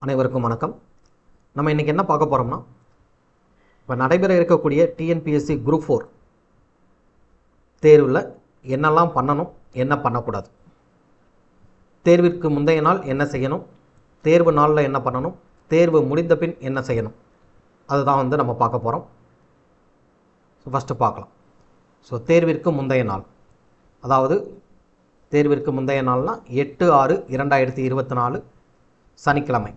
அனைவருக்கும் வணக்கம். நம்ம இன்றைக்கி என்ன பார்க்க போகிறோம்னா, இப்போ நடைபெற இருக்கக்கூடிய டிஎன்பிஎஸ்சி குரூப் 4 தேர்வில் என்னெல்லாம் பண்ணணும், என்ன பண்ணக்கூடாது, தேர்விற்கு முந்தைய நாள் என்ன செய்யணும், தேர்வு நாளில் என்ன பண்ணணும், தேர்வு முடிந்த பின் என்ன செய்யணும், அதுதான் நம்ம பார்க்க போகிறோம். ஃபஸ்ட்டு பார்க்கலாம். தேர்விற்கு முந்தைய நாள், அதாவது தேர்விற்கு முந்தைய நாள்னால் 8/6/2024 சனிக்கிழமை.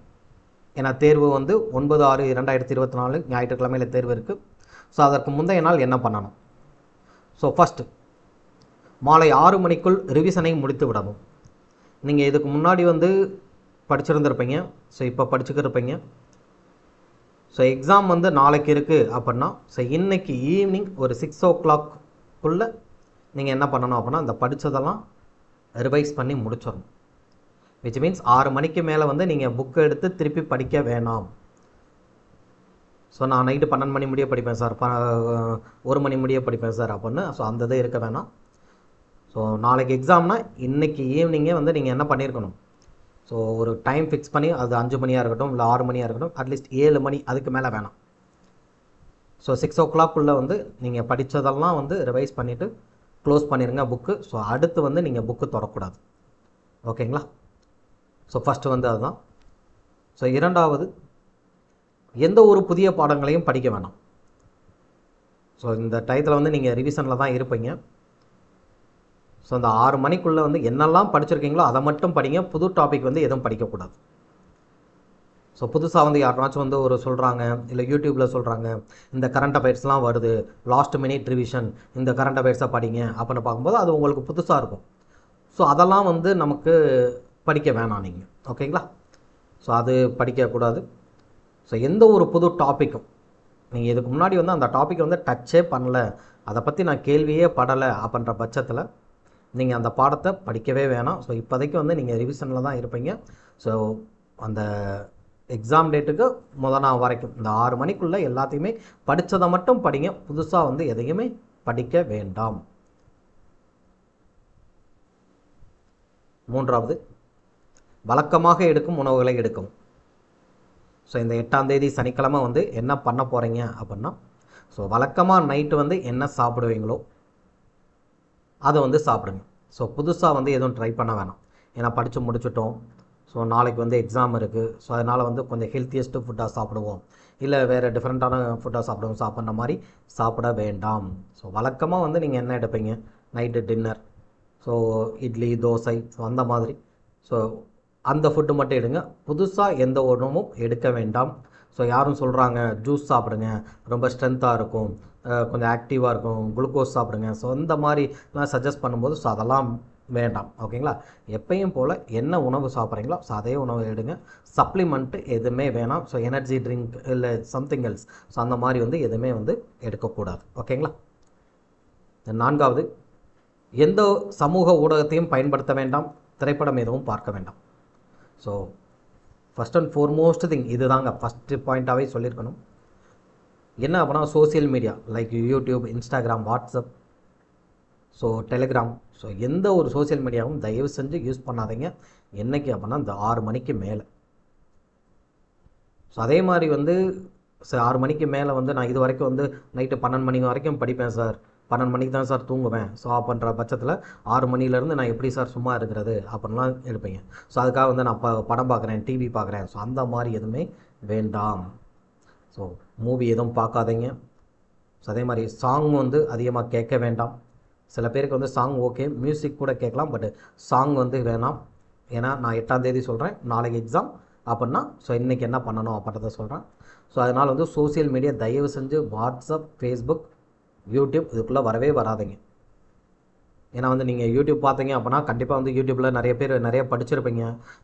ஏன்னா தேர்வு 9/6/2024 ஞாயிற்றுக்கிழமையில் தேர்வு இருக்குது. அதற்கு முந்தைய நாள் என்ன பண்ணணும்? ஃபஸ்ட்டு மாலை 6 மணிக்குள் ரிவிஷனை முடித்து விடணும். நீங்கள் இதுக்கு முன்னாடி படிச்சிருந்துருப்பீங்க. இப்போ படிச்சுக்கிருப்பீங்க. எக்ஸாம் நாளைக்கு இருக்குது அப்படின்னா இன்றைக்கி ஈவினிங் ஒரு 6 o'clock நீங்கள் என்ன பண்ணணும் அப்படின்னா அந்த படித்ததெல்லாம் ரிவைஸ் பண்ணி முடிச்சிடணும். விச் மீன்ஸ் 6 மணிக்கு மேலே நீங்கள் புக்கை எடுத்து திருப்பி படிக்க வேணாம். நான் நைட்டு 12 மணி முடிய படிப்பேன் சார், 1 மணி முடிய படிப்பேன் சார் அப்படின்னு அந்த இது இருக்க வேணாம். நாளைக்கு எக்ஸாம்னா இன்றைக்கி ஈவினிங்கே நீங்கள் என்ன பண்ணியிருக்கணும், ஒரு டைம் ஃபிக்ஸ் பண்ணி, அது 5 மணியாக இருக்கட்டும் இல்லை 6 மணியாக இருக்கட்டும், அட்லீஸ்ட் 7 மணி அதுக்கு மேலே வேணாம். 6 o'clock நீங்கள் படித்ததெல்லாம் ரிவைஸ் பண்ணிவிட்டு க்ளோஸ் பண்ணிடுங்க புக்கு. அடுத்து நீங்கள் புக்கு தொடக்கூடாது. ஓகேங்களா? ஃபஸ்ட்டு அதுதான். இரண்டாவது, எந்த ஒரு புதிய பாடங்களையும் படிக்க வேணாம். இந்த டயத்தில் நீங்கள் ரிவிஷனில் தான் இருப்பீங்க. அந்த 6 மணிக்குள்ளே என்னெல்லாம் படிச்சிருக்கீங்களோ அதை மட்டும் படிங்க. புது டாபிக் எதுவும் படிக்கக்கூடாது. புதுசாக யாருனாச்சும் ஒரு சொல்கிறாங்க, இல்லை யூடியூப்பில் சொல்கிறாங்க, இந்த கரண்ட் அஃபேர்ஸ்லாம் வருது, லாஸ்ட் மினிட் ரிவிஷன், இந்த கரண்ட் அஃபேர்ஸை படிங்க அப்படின்னு பார்க்கும்போது அது உங்களுக்கு புதுசாக இருக்கும். அதெல்லாம் நமக்கு படிக்க வேணாம் நீங்கள். ஓகேங்களா? அது படிக்கக்கூடாது. எந்த ஒரு புது டாப்பிக்கும் நீங்கள் இதுக்கு முன்னாடி அந்த டாப்பிக்கை டச்சே பண்ணல, அதை பற்றி நான் கேள்வியே படலை அப்படின்ற பட்சத்தில் நீங்கள் அந்த பாடத்தை படிக்கவே வேணாம். இப்போதைக்கு நீங்கள் ரிவிஷனில் தான் இருப்பீங்க. அந்த எக்ஸாம் டேட்டுக்கு முதல் நாள் வரைக்கும் இந்த 6 மணிக்குள்ளே எல்லாத்தையுமே படித்ததை மட்டும் படிங்க. புதுசாக எதையுமே படிக்க வேண்டாம். மூன்றாவது, வழக்கமாக எடுக்கும் உணவுகளை எடுக்கும். இந்த 8ஆம் தேதி சனிக்கிழமை என்ன பண்ண போகிறீங்க அப்படின்னா, வழக்கமாக நைட்டு என்ன சாப்பிடுவீங்களோ அதை சாப்பிடுங்க. புதுசாக எதுவும் ட்ரை பண்ண வேணாம். ஏன்னா படித்து முடிச்சுட்டோம். நாளைக்கு எக்ஸாம் இருக்குது. அதனால் கொஞ்சம் ஹெல்த்தியஸ்ட்டு ஃபுட்டாக சாப்பிடுவோம், இல்லை வேறு டிஃப்ரெண்ட்டான ஃபுட்டாக சாப்பிடுவோம், சாப்பிட்ற மாதிரி சாப்பிட வேண்டாம். வழக்கமாக நீங்கள் என்ன எடுப்பீங்க, நைட்டு டின்னர், இட்லி தோசை அந்த மாதிரி, அந்த ஃபுட்டு மட்டும் எடுங்க. புதுசாக எந்த உணவும் எடுக்க வேண்டாம். யாரும் சொல்கிறாங்க ஜூஸ் சாப்பிடுங்க, ரொம்ப ஸ்ட்ரென்த்தாக இருக்கும், கொஞ்சம் ஆக்டிவாக இருக்கும், குளுக்கோஸ் சாப்பிடுங்க, இந்த மாதிரிலாம் சஜஸ்ட் பண்ணும்போது அதெல்லாம் வேண்டாம். ஓகேங்களா? எப்பயும் போல் என்ன உணவு சாப்பிட்றீங்களோ அதே உணவு எடுங்க. சப்ளிமெண்ட்டு எதுவுமே வேணாம். எனர்ஜி ட்ரிங்க் இல்லை சம்திங் எல்ஸ் அந்த மாதிரி எதுவுமே எடுக்கக்கூடாது. ஓகேங்களா? நான்காவது, எந்த சமூக ஊடகத்தையும் பயன்படுத்த வேண்டாம், திரைப்படம் எதுவும் பார்க்க வேண்டாம். ஃபஸ்ட் அண்ட் ஃபோர்மோஸ்ட் திங் இது தாங்க ஃபஸ்ட்டு பாயிண்ட்டாகவே சொல்லியிருக்கணும். என்ன அப்படின்னா social media like YouTube, Instagram, WhatsApp, Telegram, எந்த ஒரு சோசியல் மீடியாவும் தயவு செஞ்சு யூஸ் பண்ணாதீங்க. என்றைக்கு அப்படின்னா இந்த 6 மணிக்கு மேலே. அதே மாதிரி 6 மணிக்கு மேலே நான் இது வரைக்கும் நைட்டு 12 மணி வரைக்கும் படிப்பேன் சார், 12 மணிக்கு தான் சார் தூங்குவேன். அப்படின்ற பட்சத்தில் 6 மணிலேருந்து நான் எப்படி சார் சும்மா இருக்கிறது அப்படின்லாம் எடுப்பீங்க. அதுக்காக நான் படம் பார்க்குறேன், டிவி பார்க்குறேன், அந்த மாதிரி எதுவுமே வேண்டாம். மூவி எதுவும் பார்க்காதீங்க. அதே மாதிரி சாங் அதிகமாக கேட்க வேண்டாம். சில பேருக்கு சாங் ஓகே, மியூசிக் கூட கேட்கலாம், பட் சாங் வேணாம். ஏன்னா நான் 8ஆம் தேதி சொல்கிறேன், நாளைக்கு எக்ஸாம் அப்படின்னா இன்றைக்கி என்ன பண்ணணும் அப்படின்றத சொல்கிறேன். அதனால் சோசியல் மீடியா தயவு செஞ்சு வாட்ஸ்அப், ஃபேஸ்புக், யூடியூப் இதுக்குள்ளே வரவே வராதிங்க. ஏன்னா நீங்கள் யூடியூப் பார்த்தீங்க அப்படின்னா கண்டிப்பாக யூடியூப்பில் நிறைய பேர் நிறைய படிச்சிருப்பீங்க.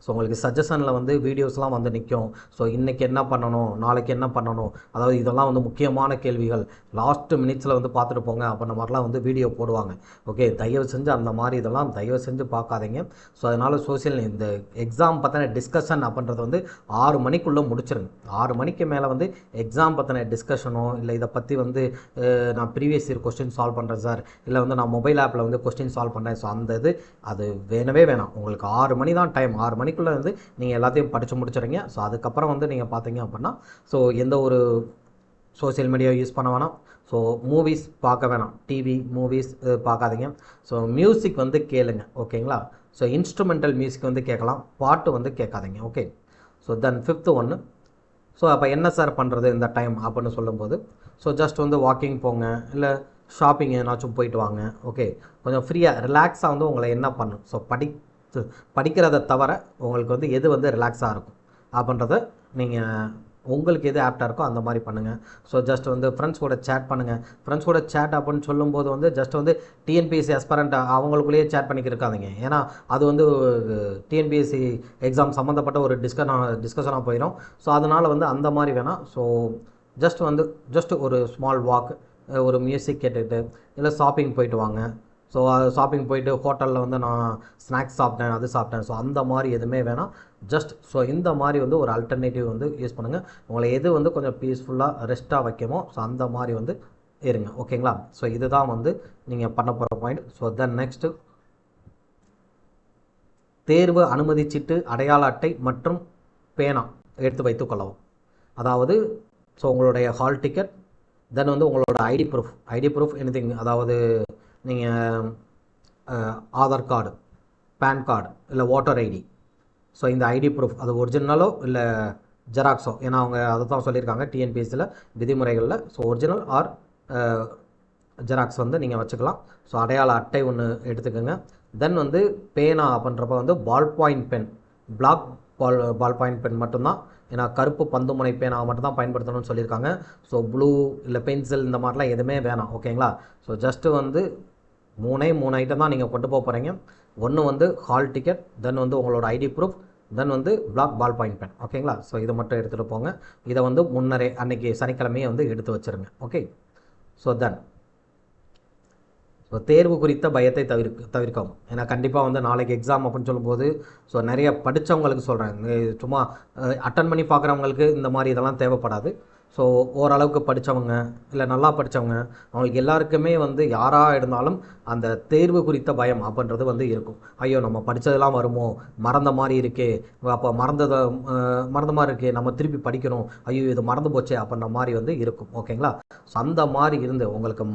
உங்களுக்கு சஜஷனில் வீடியோஸ்லாம் நிற்கும். இன்றைக்கி என்ன பண்ணணும், நாளைக்கு என்ன பண்ணணும், அதாவது இதெல்லாம் முக்கியமான கேள்விகள், லாஸ்ட்டு மினிட்ஸில் பார்த்துட்டு போங்க அப்படின்ற மாதிரிலாம் வீடியோ போடுவாங்க. ஓகே, தயவு செஞ்சு அந்த மாதிரி இதெல்லாம் தயவு செஞ்சு பார்க்காதீங்க. அதனால் இந்த எக்ஸாம் பற்றின டிஸ்கஷன் அப்படின்றது 6 மணிக்குள்ளே முடிச்சிருங்க. 6 மணிக்கு மேலே எக்ஸாம் பற்றின டிஸ்கஷனோ இல்லை இதை பற்றி நான் ப்ரீவியஸ் இயர் கொஸ்டின் சால்வ் பண்ணுறேன் சார், இல்லை நான் மொபைல் ஆப்பில் கொஸ்டின் கொஸ்டின் சால்வ் பண்ணுறேன். ஸோ அந்த இது அது வேணவே வேணாம். உங்களுக்கு 6 மணி தான் டைம். 6 மணிக்குள்ளே வந்து நீங்கள் எல்லாத்தையும் படித்து முடிச்சிடுங்க. ஸோ அதுக்கப்புறம் வந்து நீங்கள் பார்த்தீங்க அப்படின்னா ஸோ எந்த ஒரு சோஷியல் மீடியா யூஸ் பண்ண வேணாம். ஸோ மூவிஸ் பார்க்க வேணாம். டிவி மூவிஸ் பார்க்காதீங்க. ஸோ மியூசிக் வந்து கேளுங்க. ஓகேங்களா? ஸோ இன்ஸ்ட்ருமெண்டல் மியூசிக் வந்து கேட்கலாம், பாட்டு வந்து கேட்காதீங்க. ஓகே. ஸோ தென் 5th ஒன்று. ஸோ அப்போ என்ன சார் பண்ணுறது இந்த டைம் அப்படின்னு சொல்லும்போது ஸோ ஜஸ்ட் வந்து வாக்கிங் போங்க, இல்லை ஷாப்பிங் எதனாச்சும் போயிட்டு வாங்க. ஓகே. கொஞ்சம் ஃப்ரீயாக ரிலாக்ஸாக வந்து உங்களை என்ன பண்ணும், ஸோ படிக்கிறத தவிர உங்களுக்கு வந்து எது வந்து ரிலாக்ஸாக இருக்கும் அப்படின்றத நீங்கள் உங்களுக்கு எது ஆப்டாக இருக்கோ அந்த மாதிரி பண்ணுங்கள். ஸோ ஜஸ்ட் வந்து ஃப்ரெண்ட்ஸ் கூட சேட் பண்ணுங்கள். ஃப்ரெண்ட்ஸ் கூட சேட் அப்படின்னு சொல்லும்போது வந்து ஜஸ்ட் வந்து டிஎன்பிஎஸ்சி அஸ்பரண்ட் அவங்களுக்குள்ளேயே சேட் பண்ணிக்கிட்டு இருக்காதிங்க. ஏன்னா அது வந்து டிஎன்பிஎஸ்சி எக்ஸாம் சம்மந்தப்பட்ட ஒரு டிஸ்கஷனாக போயிடும். ஸோ அதனால் வந்து அந்த மாதிரி வேணாம். ஸோ ஜஸ்ட் ஒரு ஸ்மால் வாக், ஒரு மியூசிக் கேட்டுக்கிட்டு, இல்லை ஷாப்பிங் போயிட்டு வாங்க. ஸோ ஷாப்பிங் போயிட்டு ஹோட்டலில் வந்து நான் ஸ்நாக்ஸ் சாப்பிட்டேன், அது சாப்பிட்டேன், ஸோ அந்த மாதிரி எதுவுமே வேணாம். ஜஸ்ட் ஸோ இந்த மாதிரி வந்து ஒரு அல்டர்னேட்டிவ் வந்து யூஸ் பண்ணுங்கள். உங்களை எது வந்து கொஞ்சம் பீஸ்ஃபுல்லாக ரெஸ்ட்டாக வைக்குமோ ஸோ அந்த மாதிரி வந்து இருங்க. ஓகேங்களா? ஸோ இதுதான் வந்து நீங்கள் பண்ண போகிற பாயிண்ட். ஸோ தென் நெக்ஸ்ட்டு தேர்வு அனுமதி சீட்டு, அடையாள அட்டை மற்றும் பேனா எடுத்து வைத்து கொள்ளவும். அதாவது ஸோ உங்களுடைய ஹால் டிக்கெட், தென் வந்து உங்களோட ஐடி ப்ரூஃப் எனிதிங், அதாவது நீங்கள் ஆதார் கார்டு, பேன் கார்டு, இல்லை ஓட்டர் ஐடி. ஸோ இந்த ஐடி ப்ரூஃப் அது ஒரிஜினலோ இல்லை ஜெராக்ஸோ, ஏன்னா அவங்க அதை தான் சொல்லியிருக்காங்க டிஎன்பிஎஸ்சியில் விதிமுறைகளில். ஸோ ஒரிஜினல் ஆர் ஜெராக்ஸ் வந்து நீங்கள் வச்சுக்கலாம். ஸோ அடையாள அட்டை ஒன்று எடுத்துக்கோங்க. தென் வந்து பேனா அப்படின்றப்ப வந்து ball point pen, black ball point pen மட்டும்தான். ஏன்னா கருப்பு பந்துமுனை பேனாவை மட்டும் தான் பயன்படுத்தணும்னு சொல்லியிருக்காங்க. ஸோ ப்ளூ இல்லை பென்சில் இந்த மாதிரிலாம் எதுவுமே வேணாம். ஓகேங்களா? ஸோ ஜஸ்ட்டு வந்து 3 ஐட்டம் தான் நீங்கள் கொண்டு போக போகிறீங்க. ஒன்று வந்து ஹால் டிக்கெட், தென் வந்து உங்களோட ஐடி ப்ரூஃப், தென் வந்து பிளாக் பால் பாயிண்ட் பென். ஓகேங்களா? ஸோ இதை மட்டும் எடுத்துகிட்டு போங்க. இதை வந்து முன்னரே அன்றைக்கி சனிக்கிழமையே வந்து எடுத்து வச்சுருங்க. ஓகே. ஸோ தென் ஸோ தேர்வு குறித்த பயத்தை தவிர்க்கவும். ஏன்னா கண்டிப்பாக வந்து நாளைக்கு எக்ஸாம் அப்படின்னு சொல்லும்போது ஸோ நிறைய படித்தவங்களுக்கு சொல்கிறேன், சும்மா அட்டன் பண்ணி பார்க்குறவங்களுக்கு இந்த மாதிரி இதெல்லாம் தேவைப்படாது. ஸோ ஓரளவுக்கு படித்தவங்க, இல்லை நல்லா படித்தவங்க, அவங்களுக்கு எல்லாருக்குமே வந்து யாராக இருந்தாலும் அந்த தேர்வு குறித்த பயம் அப்படின்றது வந்து இருக்கும். ஐயோ நம்ம படித்ததெல்லாம் வருமோ, மறந்த மாதிரி இருக்கே, அப்போ மறந்த மாதிரி இருக்கே, நம்ம திருப்பி படிக்கணும், ஐயோ இது மறந்து போச்சே அப்படின்ற மாதிரி வந்து இருக்கும். ஓகேங்களா? ஸோ அந்த மாதிரி இருந்து உங்களுக்கு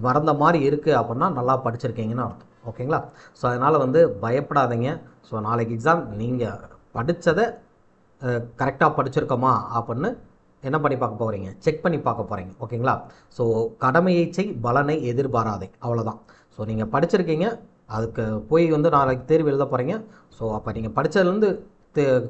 மறந்த மாதிரி இருக்குது அப்படின்னா நல்லா படிச்சிருக்கீங்கன்னு அர்த்தம். ஓகேங்களா? ஸோ அதனால் வந்து பயப்படாதீங்க. ஸோ நாளைக்கு எக்ஸாம் நீங்கள் படித்ததை கரெக்டாக படிச்சிருக்கோமா அப்படின்னு என்ன பண்ணி பார்க்க போகிறீங்க, செக் பண்ணி பார்க்க போகிறீங்க. ஓகேங்களா? ஸோ கடமையை செய், பலனை எதிர்பாராதே, அவ்வளோதான். ஸோ நீங்கள் படிச்சிருக்கீங்க, அதுக்கு போய் வந்து நாளைக்கு தேர்வு எழுத போகிறீங்க. ஸோ அப்போ நீங்கள் படித்ததுலேருந்து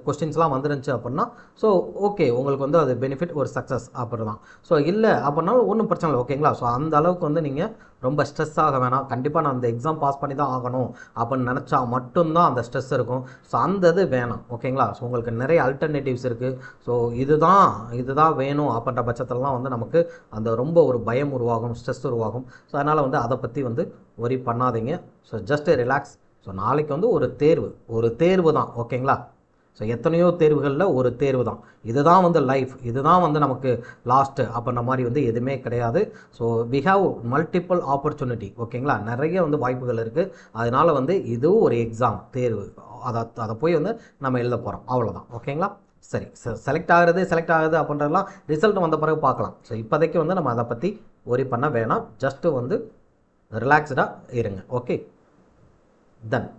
கொஸ்டின்ஸ்லாம் வந்துருந்துச்சு அப்படின்னா ஸோ ஓகே, உங்களுக்கு வந்து அது பெனிஃபிட், ஒரு சக்ஸஸ் அப்படி தான். ஸோ இல்லை அப்படின்னாலும் ஒன்றும் பிரச்சனை இல்லை. ஓகேங்களா? ஸோ அந்த அளவுக்கு வந்து நீங்கள் ரொம்ப ஸ்ட்ரெஸ் ஆக வேணாம். கண்டிப்பாக நான் அந்த எக்ஸாம் பாஸ் பண்ணி தான் ஆகணும் அப்படின்னு நினச்சா மட்டும்தான் அந்த ஸ்ட்ரெஸ் இருக்கும். ஸோ அந்த இது வேணாம். ஓகேங்களா? ஸோ உங்களுக்கு நிறைய அல்டர்னேட்டிவ்ஸ் இருக்குது. ஸோ இதுதான் வேணும் அப்படின்ற பட்சத்துலலாம் வந்து நமக்கு அந்த ரொம்ப ஒரு பயம் உருவாகும், ஸ்ட்ரெஸ் உருவாகும். ஸோ அதனால் வந்து அதை பற்றி வந்து ஒரி பண்ணாதீங்க. So just relax. ஸோ நாளைக்கு வந்து ஒரு தேர்வு தான். ஓகேங்களா? ஸோ எத்தனையோ தேர்வுகளில் ஒரு தேர்வு தான். இதுதான் வந்து லைஃப், இதுதான் வந்து நமக்கு லாஸ்ட்டு அப்படின்ற மாதிரி வந்து எதுவுமே கிடையாது. So we have multiple opportunity. ஓகேங்களா? நிறைய வந்து வாய்ப்புகள் இருக்குது. அதனால் வந்து இதுவும் ஒரு எக்ஸாம், தேர்வு, அதை போய் வந்து நம்ம எழுத போகிறோம், அவ்வளோதான். ஓகேங்களா? சரி. செலக்ட் ஆகுது அப்படின்றதெல்லாம் ரிசல்ட் வந்த பிறகு பார்க்கலாம். ஸோ இப்போதைக்கு வந்து நம்ம அதை பற்றி ஒரி பண்ண வேணாம். ஜஸ்ட்டு வந்து ரிலாக்ஸ்டாக இருங்க. ஓகே. தென்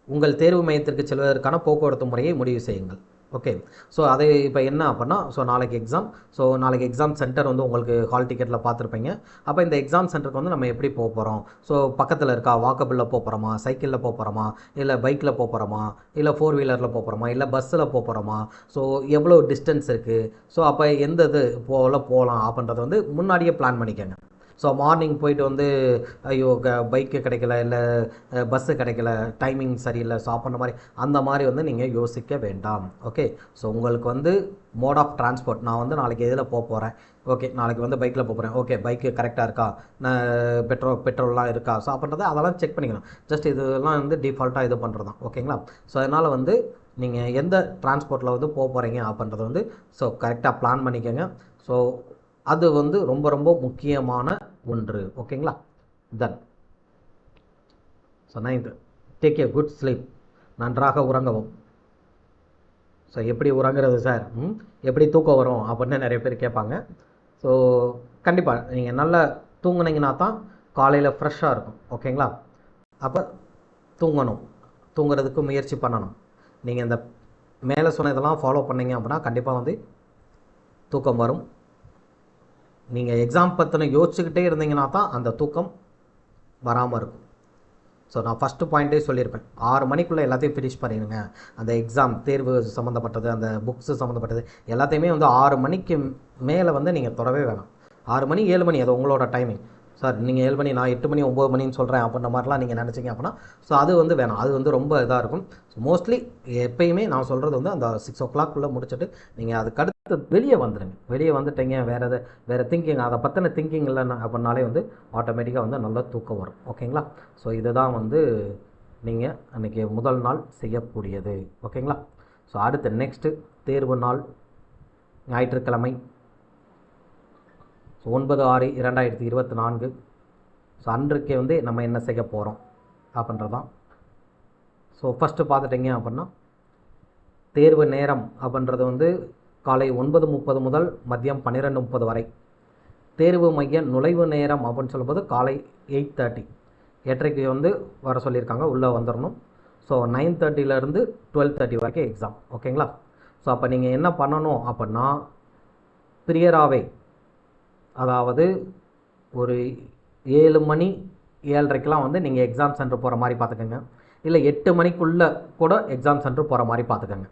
உங்கள் தேர்வு மையத்திற்கு செல்வதற்கான போக்குவரத்து முறையை முடிவு செய்யுங்கள். ஓகே. ஸோ அதை இப்போ என்ன அப்படின்னா ஸோ நாளைக்கு எக்ஸாம் சென்டர் வந்து உங்களுக்கு ஹால் டிக்கெட்டில் பார்த்துருப்பீங்க. அப்போ இந்த எக்ஸாம் சென்டருக்கு வந்து நம்ம எப்படி போக போகிறோம், ஸோ பக்கத்தில் இருக்கா, வாக்கபிளில் போக போகிறோமா, சைக்கிளில் போக போகிறோமா, இல்லை பைக்கில் போக போகிறோமா, இல்லை 4 வீலரில் போக போகிறோமா, இல்லை பஸ்ஸில் போக போகிறோமா, ஸோ எவ்வளோ டிஸ்டன்ஸ் இருக்குது, ஸோ அப்போ எந்த இது போகலாம் அப்படின்றத வந்து முன்னாடியே பிளான் பண்ணிக்கோங்க. ஸோ மார்னிங் போயிட்டு வந்து ஐயோ பைக்கு கிடைக்கல, இல்லை பஸ்ஸு கிடைக்கல, டைமிங் சரியில்லை, ஸோ அப்படின்ற மாதிரி அந்த மாதிரி வந்து நீங்கள் யோசிக்க வேண்டாம். ஓகே. ஸோ உங்களுக்கு வந்து மோட் ஆஃப் டிரான்ஸ்போர்ட், நான் வந்து நாளைக்கு எதில் போக போகிறேன், ஓகே நாளைக்கு வந்து பைக்கில் போக போகிறேன், ஓகே பைக்கு கரெக்டாக இருக்கா, பெட்ரோல்லாம் இருக்கா, ஸோ அப்படின்றத அதெல்லாம் செக் பண்ணிக்கணும். ஜஸ்ட் இதெல்லாம் வந்து டிஃபால்ட்டாக இது பண்ணுறது தான். ஓகேங்களா? ஸோ அதனால் வந்து நீங்கள் எந்த டிரான்ஸ்போர்ட்டில் வந்து போக போகிறீங்க அப்படின்றத வந்து ஸோ கரெக்டாக பிளான் பண்ணிக்கோங்க. ஸோ அது வந்து ரொம்ப ரொம்ப முக்கியமான ஒன்று. ஓகேங்களா? Then so 9th, take a good sleep. நன்றாக உறங்கவும். ஸோ எப்படி உறங்குறது சார், எப்படி தூக்கம் வரும் அப்படின்னு நிறைய பேர் கேட்பாங்க. ஸோ கண்டிப்பாக நீங்கள் நல்லா தூங்குனீங்கன்னா தான் காலையில் ஃப்ரெஷ்ஷாக இருக்கும். ஓகேங்களா? அப்போ தூங்கணும், தூங்குறதுக்கு முயற்சி பண்ணணும். நீங்கள் இந்த மேலே சொன்ன இதெல்லாம் ஃபாலோ பண்ணீங்க அப்படின்னா கண்டிப்பாக வந்து தூக்கம் வரும். நீங்கள் எக்ஸாம் பற்றின யோசிச்சுக்கிட்டே இருந்தீங்கன்னா தான் அந்த தூக்கம் வராமல் இருக்கும். ஸோ நான் ஃபஸ்ட்டு பாயிண்ட்டே சொல்லியிருப்பேன், 6 மணிக்குள்ளே எல்லாத்தையும் ஃபினிஷ் பண்ணிடுங்க. அந்த எக்ஸாம் தேர்வு சம்மந்தப்பட்டது, அந்த புக்ஸு சம்மந்தப்பட்டது எல்லாத்தையுமே வந்து 6 மணிக்கு மேலே வந்து நீங்கள் தொடவே வேணாம். 6 மணி 7 மணி அது உங்களோட டைமிங். சார் நீங்கள் 7 மணி, நான் 8 மணி 9 மணின்னு சொல்கிறேன் அப்படின்ற மாதிரிலாம் நீங்கள் நினச்சிங்க அப்படின்னா ஸோ அது வந்து வேணாம். அது வந்து ரொம்ப இதாக இருக்கும். ஸோ மோஸ்ட்லி எப்பயுமே நான் சொல்கிறது வந்து அந்த 6 o'clock முடிச்சுட்டு நீங்கள் அதுக்கு அடுத்து வெளியே வந்துடுங்க. வெளியே வந்துட்டீங்க, வேறு திங்கிங், அதை பற்றின திங்கிங் இல்லைன்னா அப்படின்னாலே வந்து ஆட்டோமேட்டிக்காக வந்து நல்லா தூக்கம் வரும். ஓகேங்களா? ஸோ இதுதான் வந்து நீங்கள் அன்றைக்கி முதல் நாள் செய்யக்கூடியது. ஓகேங்களா? ஸோ அடுத்து நெக்ஸ்ட்டு தேர்வு நாள் ஞாயிற்றுக்கிழமை. ஸோ 9/6/2024. ஸோ அன்றைக்கே வந்து நம்ம என்ன செய்ய போகிறோம் அப்படின்றதான். ஸோ ஃபஸ்ட்டு பார்த்துட்டிங்க அப்படின்னா தேர்வு நேரம் அப்படின்றது வந்து காலை 9:30 முதல் மதியம் 12:30 வரை. தேர்வு மைய நுழைவு நேரம் அப்படின்னு சொல்லும்போது காலை 8:30 8:30க்கு வந்து வர சொல்லியிருக்காங்க, உள்ளே வந்துடணும். ஸோ 9:30லேருந்து 12:30 வரைக்கும் எக்ஸாம். ஓகேங்களா? ஸோ அப்போ நீங்கள் என்ன பண்ணணும் அப்படின்னா ப்ரியராகவே, அதாவது ஒரு 7 மணி 7:30க்கெலாம் வந்து நீங்கள் எக்ஸாம் சென்டர் போகிற மாதிரி பார்த்துக்கோங்க. இல்லை 8 மணிக்குள்ளே கூட எக்ஸாம் சென்டர் போகிற மாதிரி பார்த்துக்கோங்க.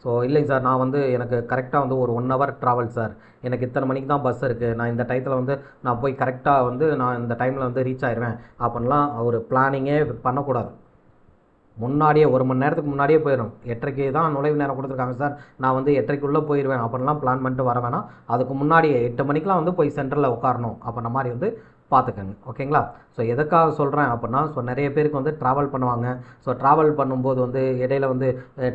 ஸோ இல்லைங்க சார், நான் வந்து எனக்கு கரெக்டாக வந்து ஒரு 1 hour ட்ராவல் சார், எனக்கு இத்தனை மணிக்கு தான் பஸ் இருக்குது, நான் இந்த டயத்தில் வந்து நான் போய் கரெக்டாக வந்து நான் இந்த டைமில் வந்து ரீச் ஆயிடுவேன் அப்படின்லாம் ஒரு பிளானிங்கே பண்ணக்கூடாது. முன்னாடியே 1 மணி நேரத்துக்கு முன்னாடியே போயிடும். 8:30க்கு தான் நுழைவு நேரம் கொடுத்துருக்காங்க சார், நான் வந்து 8:30க்குள்ளே போயிடுவேன் அப்படின்லாம் பிளான் பண்ணிட்டு வர வேணாம். அதுக்கு முன்னாடியே 8 மணிக்கெலாம் வந்து போய் சென்டரில் உட்காரணும் அப்படின்ற மாதிரி வந்து பார்த்துக்கங்க. ஓகேங்களா? ஸோ எதுக்காக சொல்கிறேன் அப்படின்னா ஸோ நிறைய பேருக்கு வந்து ட்ராவல் பண்ணுவாங்க. ஸோ ட்ராவல் பண்ணும்போது வந்து இடையில வந்து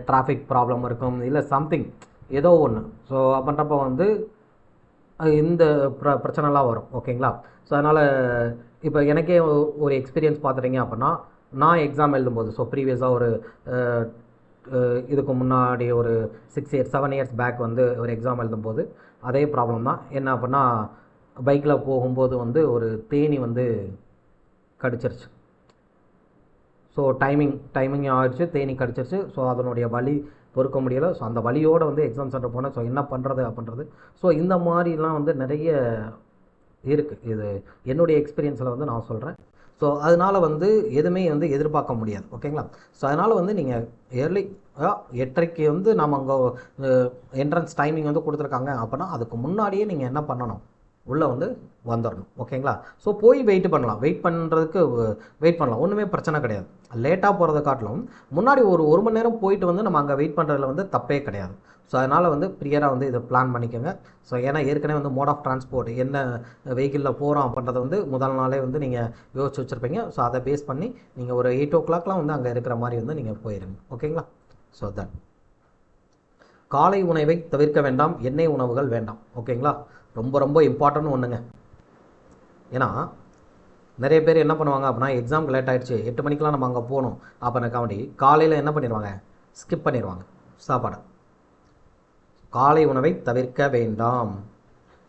டிராஃபிக் ப்ராப்ளம் இருக்கும், இல்லை சம்திங் ஏதோ ஒன்று. ஸோ அப்படின்றப்ப வந்து இந்த பிரச்சனைலாம் வரும். ஓகேங்களா? ஸோ அதனால் இப்போ எனக்கே ஒரு எக்ஸ்பீரியன்ஸ் பார்த்துட்டிங்க அப்படின்னா நான் எக்ஸாம் எழுதும்போது ஸோ ப்ரீவியஸாக ஒரு இதுக்கு முன்னாடி ஒரு 6 years 7 years பேக் வந்து ஒரு எக்ஸாம் எழுதும்போது அதே ப்ராப்ளம் தான். என்ன அப்படின்னா பைக்கில் போகும்போது வந்து ஒரு தேனி வந்து கடிச்சிருச்சு. ஸோ டைமிங் ஆகிடுச்சு, தேனி கடிச்சிருச்சு. ஸோ அதனுடைய வலி பொறுக்க முடியலை. ஸோ அந்த வலியோடு வந்து எக்ஸாம் சென்டர் போனேன். ஸோ என்ன பண்ணுறது அப்படின்றது. ஸோ இந்த மாதிரிலாம் வந்து நிறைய இருக்குது. இது என்னுடைய எக்ஸ்பீரியன்ஸில் வந்து நான் சொல்கிறேன். ஸோ அதனால் வந்து எதுவுமே வந்து எதிர்பார்க்க முடியாது. ஓகேங்களா? ஸோ அதனால் வந்து நீங்கள் இயர்லி 8:30க்கு வந்து நம்ம அங்கே என்ட்ரன்ஸ் டைமிங் வந்து கொடுத்துருக்காங்க அப்படின்னா அதுக்கு முன்னாடியே நீங்கள் என்ன பண்ணணும், உள்ளே வந்து வந்துடணும். ஓகேங்களா? ஸோ போய் வெயிட் பண்ணலாம், வெயிட் பண்ணலாம், ஒன்றுமே பிரச்சனை கிடையாது. லேட்டாக போகிறத காட்டிலும் முன்னாடி ஒரு மணி நேரம் போயிட்டு வந்து நம்ம அங்கே வெயிட் பண்ணுறதுல வந்து தப்பே கிடையாது. ஸோ அதனால் வந்து ப்ரியராக வந்து இதை பிளான் பண்ணிக்கோங்க. ஸோ ஏன்னா ஏற்கனவே வந்து மோட் ஆஃப் டிரான்ஸ்போர்ட் என்ன வெஹிக்கிளில் போகிறோம் அப்படின்றத வந்து முதல் நாளே வந்து நீங்கள் யோசிச்சு வச்சுருப்பீங்க. ஸோ அதை பேஸ் பண்ணி நீங்கள் ஒரு 8 o'clockலாம் வந்து அங்கே இருக்கிற மாதிரி வந்து நீங்கள் போயிடுங்க. ஓகேங்களா? ஸோ தென் காலை உணவை தவிர்க்க வேண்டாம், எண்ணெய் உணவுகள் வேண்டாம். ஓகேங்களா? ரொம்ப ரொம்ப இம்பார்ட்டன்ட் ஒன்றுங்க. ஏன்னா நிறைய பேர் என்ன பண்ணுவாங்க அப்படின்னா எக்ஸாமுக்கு லேட் ஆகிடுச்சு, 8 மணிக்கெலாம் நம்ம அங்கே போகணும் அப்படின்னா காமெடி காலையில் என்ன பண்ணிடுவாங்க, ஸ்கிப் பண்ணிடுவாங்க சாப்பாடை. காலை உணவை தவிர்க்க வேண்டாம்.